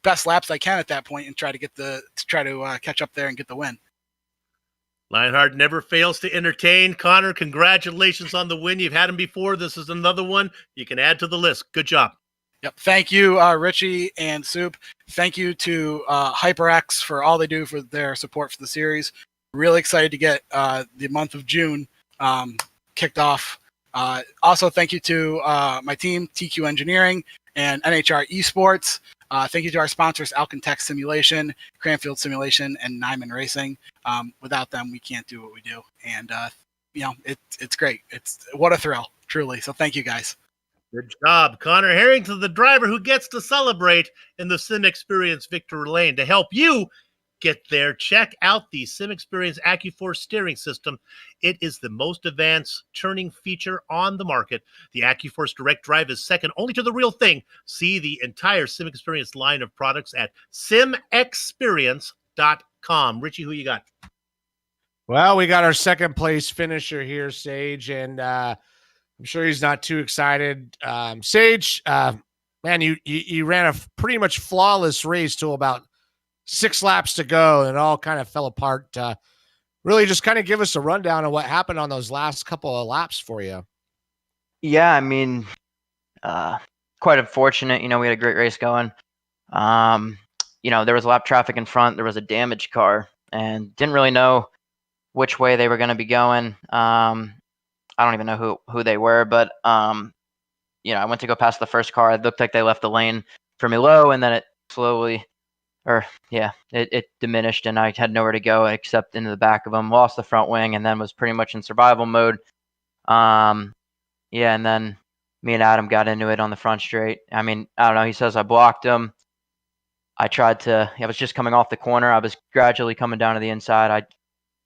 best laps I can at that point and try to catch up there and get the win. Lionheart never fails to entertain. Connor, congratulations on the win. You've had him before. This is another one you can add to the list. Good job. Yep. Thank you, Richie and Soup. Thank you to HyperX for all they do for their support for the series. Really excited to get the month of June kicked off. Also, thank you to my team, TQ Engineering and NHR Esports. Thank you to our sponsors, Alcantech Simulation, Cranfield Simulation, and Nyman Racing. Without them, we can't do what we do. And, it's great. What a thrill, truly. So thank you, guys. Good job. Connor Harrington, the driver who gets to celebrate in the Sim Experience Victory Lane. To help you get there, check out the Sim Experience AccuForce steering system. It is the most advanced turning feature on the market. The AccuForce Direct Drive is second only to the Real Thing. See the entire Sim Experience line of products at simexperience.com. Richie, who you got? Well, we got our second place finisher here, Sage, and I'm sure he's not too excited. Sage, man, you ran a pretty much flawless race till about 6 laps to go, and it all kind of fell apart. Really just kind of give us a rundown of what happened on those last couple of laps for you. Yeah, I mean, quite unfortunate. We had a great race going. There was lap traffic in front. There was a damaged car, and didn't really know which way they were going to be going. I don't even know who they were, but I went to go past the first car. It looked like they left the lane for me low, and then it it diminished, and I had nowhere to go except into the back of them. Lost the front wing, and then was pretty much in survival mode. And then me and Adam got into it on the front straight. I mean, I don't know. He says I blocked him. I was just coming off the corner. I was gradually coming down to the inside.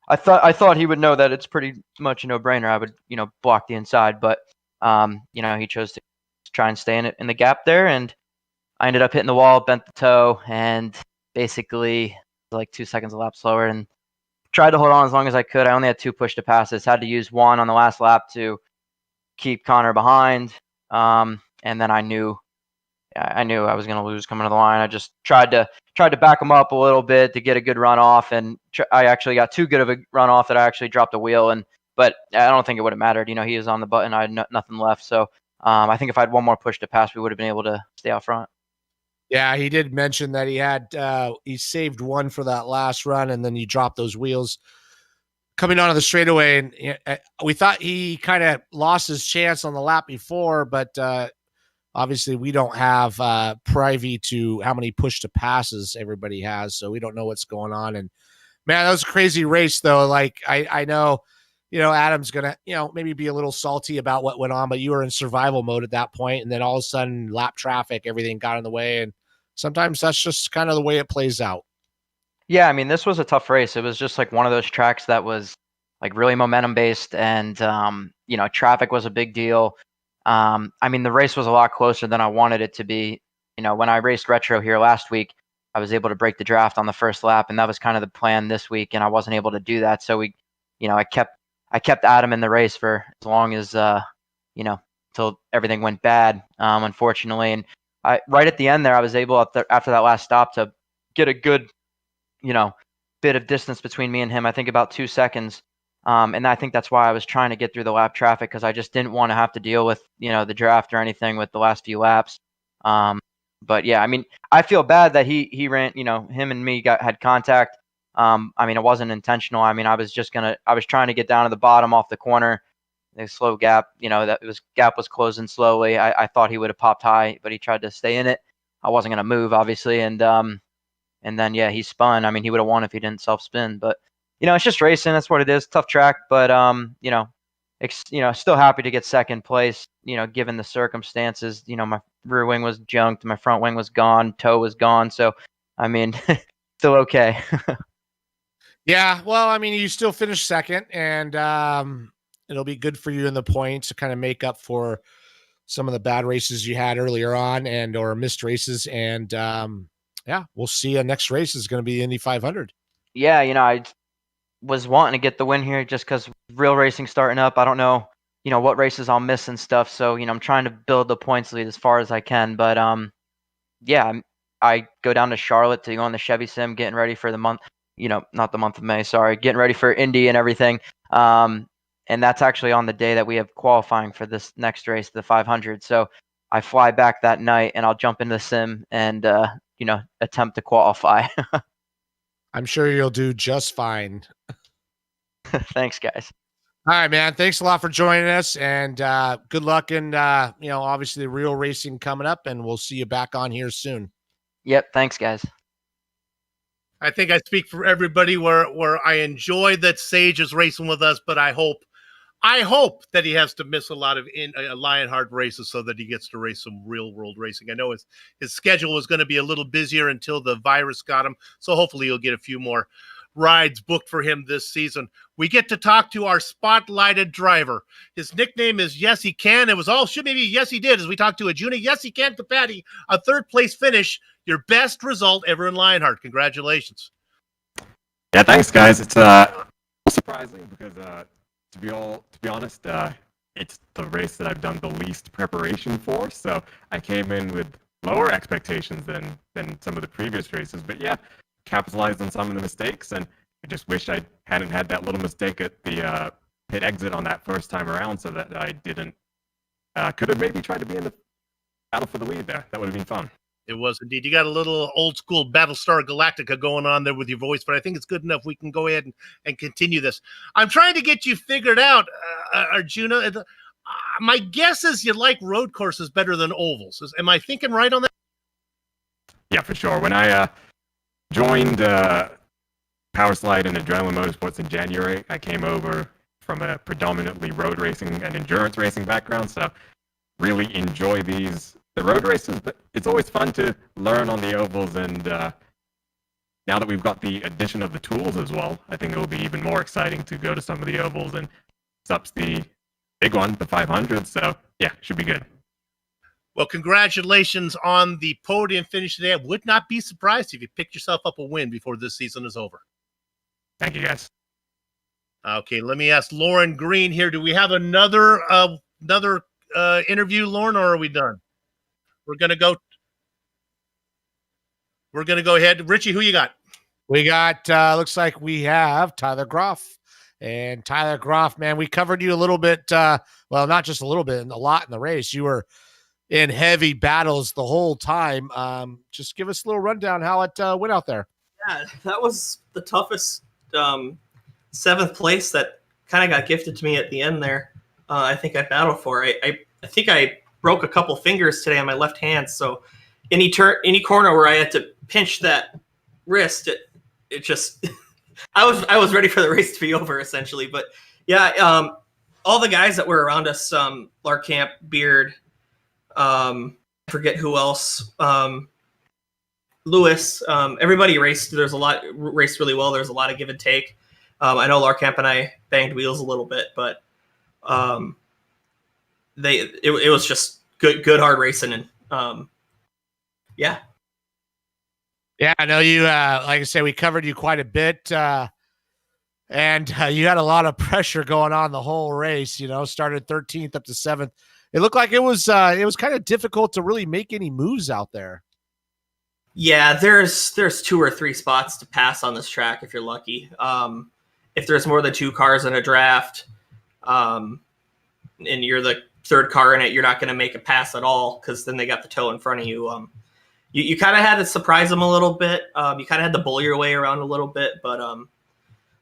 I thought he would know that it's pretty much a no-brainer. I would, block the inside, but he chose to try and stay in the gap there, and I ended up hitting the wall, bent the toe, and basically like 2 seconds a lap slower, and tried to hold on as long as I could. I only had 2 push to passes. Had to use 1 on the last lap to keep Connor behind, and then I knew I was going to lose coming to the line. I just tried to back him up a little bit to get a good run off, and I actually got too good of a run off that I actually dropped a wheel. But I don't think it would have mattered. He was on the button. I had nothing left. So I think if I had 1 more push to pass, we would have been able to stay out front. Yeah, he did mention that he saved 1 for that last run, and then he dropped those wheels coming onto the straightaway. And we thought he kind of lost his chance on the lap before, but obviously we don't have privy to how many push to passes everybody has, so we don't know what's going on. And man, that was a crazy race though. Like I know, Adam's gonna, maybe be a little salty about what went on, but you were in survival mode at that point, and then all of a sudden lap traffic, everything got in the way, and sometimes that's just kind of the way it plays out. Yeah, I mean, this was a tough race. It was just like one of those tracks that was like really momentum based, and traffic was a big deal. I mean, the race was a lot closer than I wanted it to be. When I raced Retro here last week, I was able to break the draft on the first lap, and that was kind of the plan this week, and I wasn't able to do that. So I kept Adam in the race for as long as until everything went bad, unfortunately. And right at the end there, I was able after that last stop to get a good bit of distance between me and him. I think about 2 seconds. And I think that's why I was trying to get through the lap traffic, because I just didn't want to have to deal with, the draft or anything with the last few laps. But yeah, I mean, I feel bad that he ran, him and me had contact. I mean, it wasn't intentional. I mean, I was trying to get down to the bottom off the corner, the slow gap, gap was closing slowly. I thought he would have popped high, but he tried to stay in it. I wasn't going to move, obviously. And then, yeah, he spun. I mean, he would have won if he didn't self-spin, but it's just racing. That's what it is. Tough track, but still happy to get second place. Given the circumstances. My rear wing was junked, my front wing was gone, toe was gone. So, I mean, still okay. Yeah, well, I mean, you still finished second, and it'll be good for you in the points to kind of make up for some of the bad races you had earlier on or missed races. And yeah, we'll see. Next race is going to be Indy 500. Yeah, I was wanting to get the win here just because real racing starting up. I don't know, what races I'll miss and stuff. So, I'm trying to build the points lead as far as I can. But yeah, I go down to Charlotte to go on the Chevy Sim, getting ready for the month, not the month of May, sorry, getting ready for Indy and everything. And that's actually on the day that we have qualifying for this next race, the 500. So I fly back that night and I'll jump into the sim and, attempt to qualify. I'm sure you'll do just fine. Thanks, guys. All right, man. Thanks a lot for joining us, and good luck in, obviously the real racing coming up, and we'll see you back on here soon. Yep. Thanks, guys. I think I speak for everybody where I enjoy that Sage is racing with us, but I hope that he has to miss a lot of Lionheart races so that he gets to race some real world racing. I know his schedule was going to be a little busier until the virus got him, so hopefully he'll get a few more rides booked for him this season. We get to talk to our spotlighted driver. His nickname is Yes He Can. It was maybe Yes He Did as we talked to Ajuna. Yes He Can Capatti, a third place finish, your best result ever in Lionheart. Congratulations. Yeah, thanks, guys. It's surprising because to be honest, it's the race that I've done the least preparation for. So I came in with lower expectations than some of the previous races. But yeah, capitalized on some of the mistakes, and I just wish I hadn't had that little mistake at the pit exit on that first time around, so that I didn't could have maybe tried to be in the battle for the lead there. That would have been fun. It was indeed. You got a little old school Battlestar Galactica going on there with your voice, but I think it's good enough. We can go ahead and continue this. I'm trying to get you figured out, Arjuna. My guess is you like road courses better than ovals. Am I thinking right on that? Yeah, for sure. When I joined Powerslide and Adrenaline Motorsports in January, I came over from a predominantly road racing and endurance racing background, so really enjoy the road races, but it's always fun to learn on the ovals, and now that we've got the addition of the tools as well, I think it'll be even more exciting to go to some of the ovals, and SUP's the big one, the 500, so yeah, should be good. Well, congratulations on the podium finish today. I would not be surprised if you picked yourself up a win before this season is over. Thank you, guys. Okay, let me ask Lauren Green here. Do we have another interview, Lauren, or are we done? We're gonna go ahead. Richie, who you got? We got looks like we have Tyler Groff. And Tyler Groff, man, we covered you a little bit, well, not just a little bit, a lot in the race. You were in heavy battles the whole time. Just give us a little rundown how it went out there. Yeah, that was the toughest seventh place that kind of got gifted to me at the end there. I think I battled for. I think I broke a couple fingers today on my left hand, so any corner where I had to pinch that wrist, it just I was ready for the race to be over essentially. But yeah, all the guys that were around us, Larkamp, Beard, I forget who else, Lewis, everybody raced. Raced really well. There's a lot of give and take. I know Larkamp and I banged wheels a little bit, but it was just good hard racing, and yeah. Yeah, I know you, like I said, we covered you quite a bit, and you had a lot of pressure going on the whole race, started 13th up to 7th. It looked like it was kind of difficult to really make any moves out there. Yeah, there's 2 or 3 spots to pass on this track if you're lucky. If there's more than 2 cars in a draft, and you're the third car in it, you're not going to make a pass at all because then they got the toe in front of you. You kind of had to surprise them a little bit. You kind of had to bull your way around a little bit, but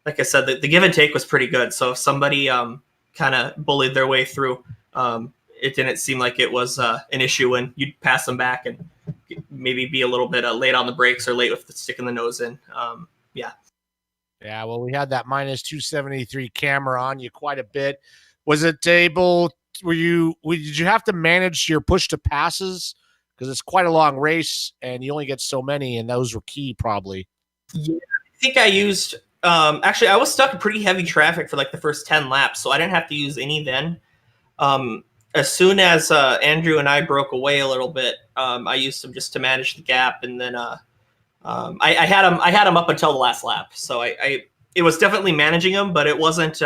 like I said, the give and take was pretty good. So if somebody kind of bullied their way through, it didn't seem like it was an issue when you'd pass them back and maybe be a little bit late on the brakes or late with the stick in the nose in. Yeah. Yeah, well, we had that minus 273 camera on you quite a bit. Was it able? Did you have to manage your push to passes because it's quite a long race and you only get so many, and those were key probably. Yeah, I think I used. Actually, I was stuck in pretty heavy traffic for like the first 10 laps, so I didn't have to use any then. As soon as Andrew and I broke away a little bit, I used them just to manage the gap, and then I had him up until the last lap. So it was definitely managing him, but it wasn't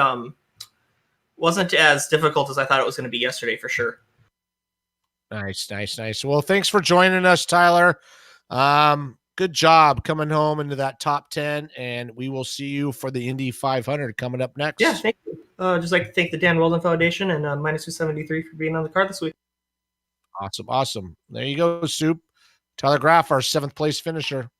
as difficult as I thought it was going to be yesterday for sure. Nice. Well, thanks for joining us, Tyler. Good job coming home into that top 10, and we will see you for the Indy 500 coming up next. Yeah, thank you. Just like to thank the Dan Weldon Foundation and minus 273 for being on the card this week. Awesome. There you go, Soup. Tyler Graff, our 7th place finisher.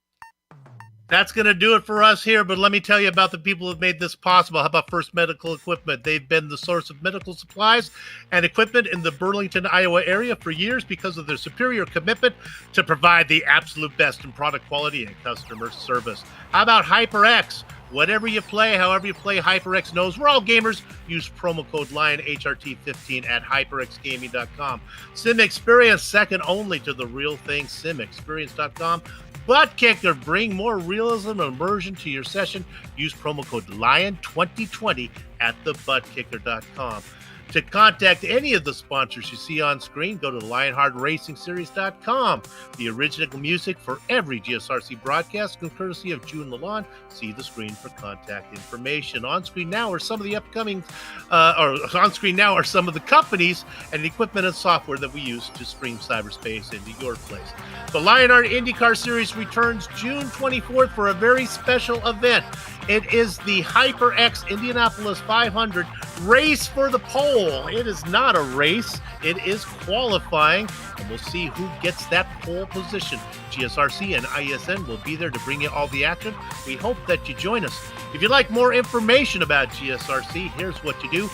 That's going to do it for us here, but let me tell you about the people who have made this possible. How about First Medical Equipment? They've been the source of medical supplies and equipment in the Burlington, Iowa area for years because of their superior commitment to provide the absolute best in product quality and customer service. How about HyperX? Whatever you play, however you play, HyperX knows we're all gamers. Use promo code LionHRT15 at HyperXGaming.com. Sim Experience, second only to the real thing, SimExperience.com. Butt Kicker, bring more realism and immersion to your session. Use promo code LION2020 at thebuttkicker.com. To contact any of the sponsors you see on screen, go to LionheartRacingSeries.com. The original music for every GSRC broadcast comes courtesy of June Lalonde. See the screen for contact information. On screen now are some of the upcoming, some of the companies and equipment and software that we use to stream cyberspace into your place. The Lionheart IndyCar Series returns June 24th for a very special event. It is the HyperX Indianapolis 500 Race for the Pole. It is not a race. It is qualifying, and we'll see who gets that pole position. GSRC and ISN will be there to bring you all the action. We hope that you join us. If you'd like more information about GSRC, here's what you do.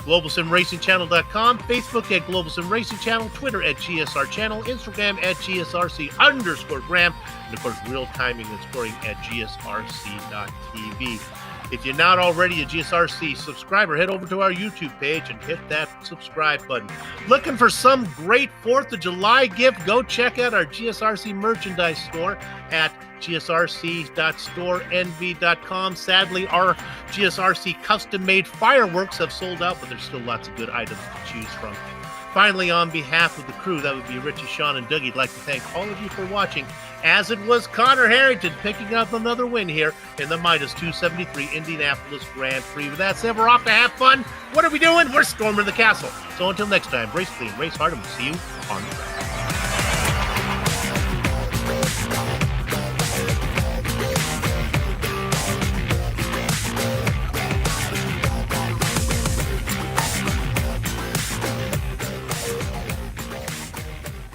GlobalSimRacingChannel.com, Facebook at Global Sim Racing Channel, Twitter at GSR Channel, Instagram at GSRC_Graham, and of course, real timing and scoring at GSRC.tv. If you're not already a GSRC subscriber, head over to our YouTube page and hit that subscribe button. Looking for some great 4th of July gift? Go check out our GSRC merchandise store at gsrc.storenv.com. Sadly, our GSRC custom-made fireworks have sold out, but there's still lots of good items to choose from. Finally, on behalf of the crew, that would be Richie, Sean, and Dougie, I'd like to thank all of you for watching, as it was Connor Harrington picking up another win here in the minus 273 Indianapolis Grand Prix. With that said, we're off to have fun. What are we doing? We're storming the castle. So until next time, race clean, race hard, and we'll see you on the track.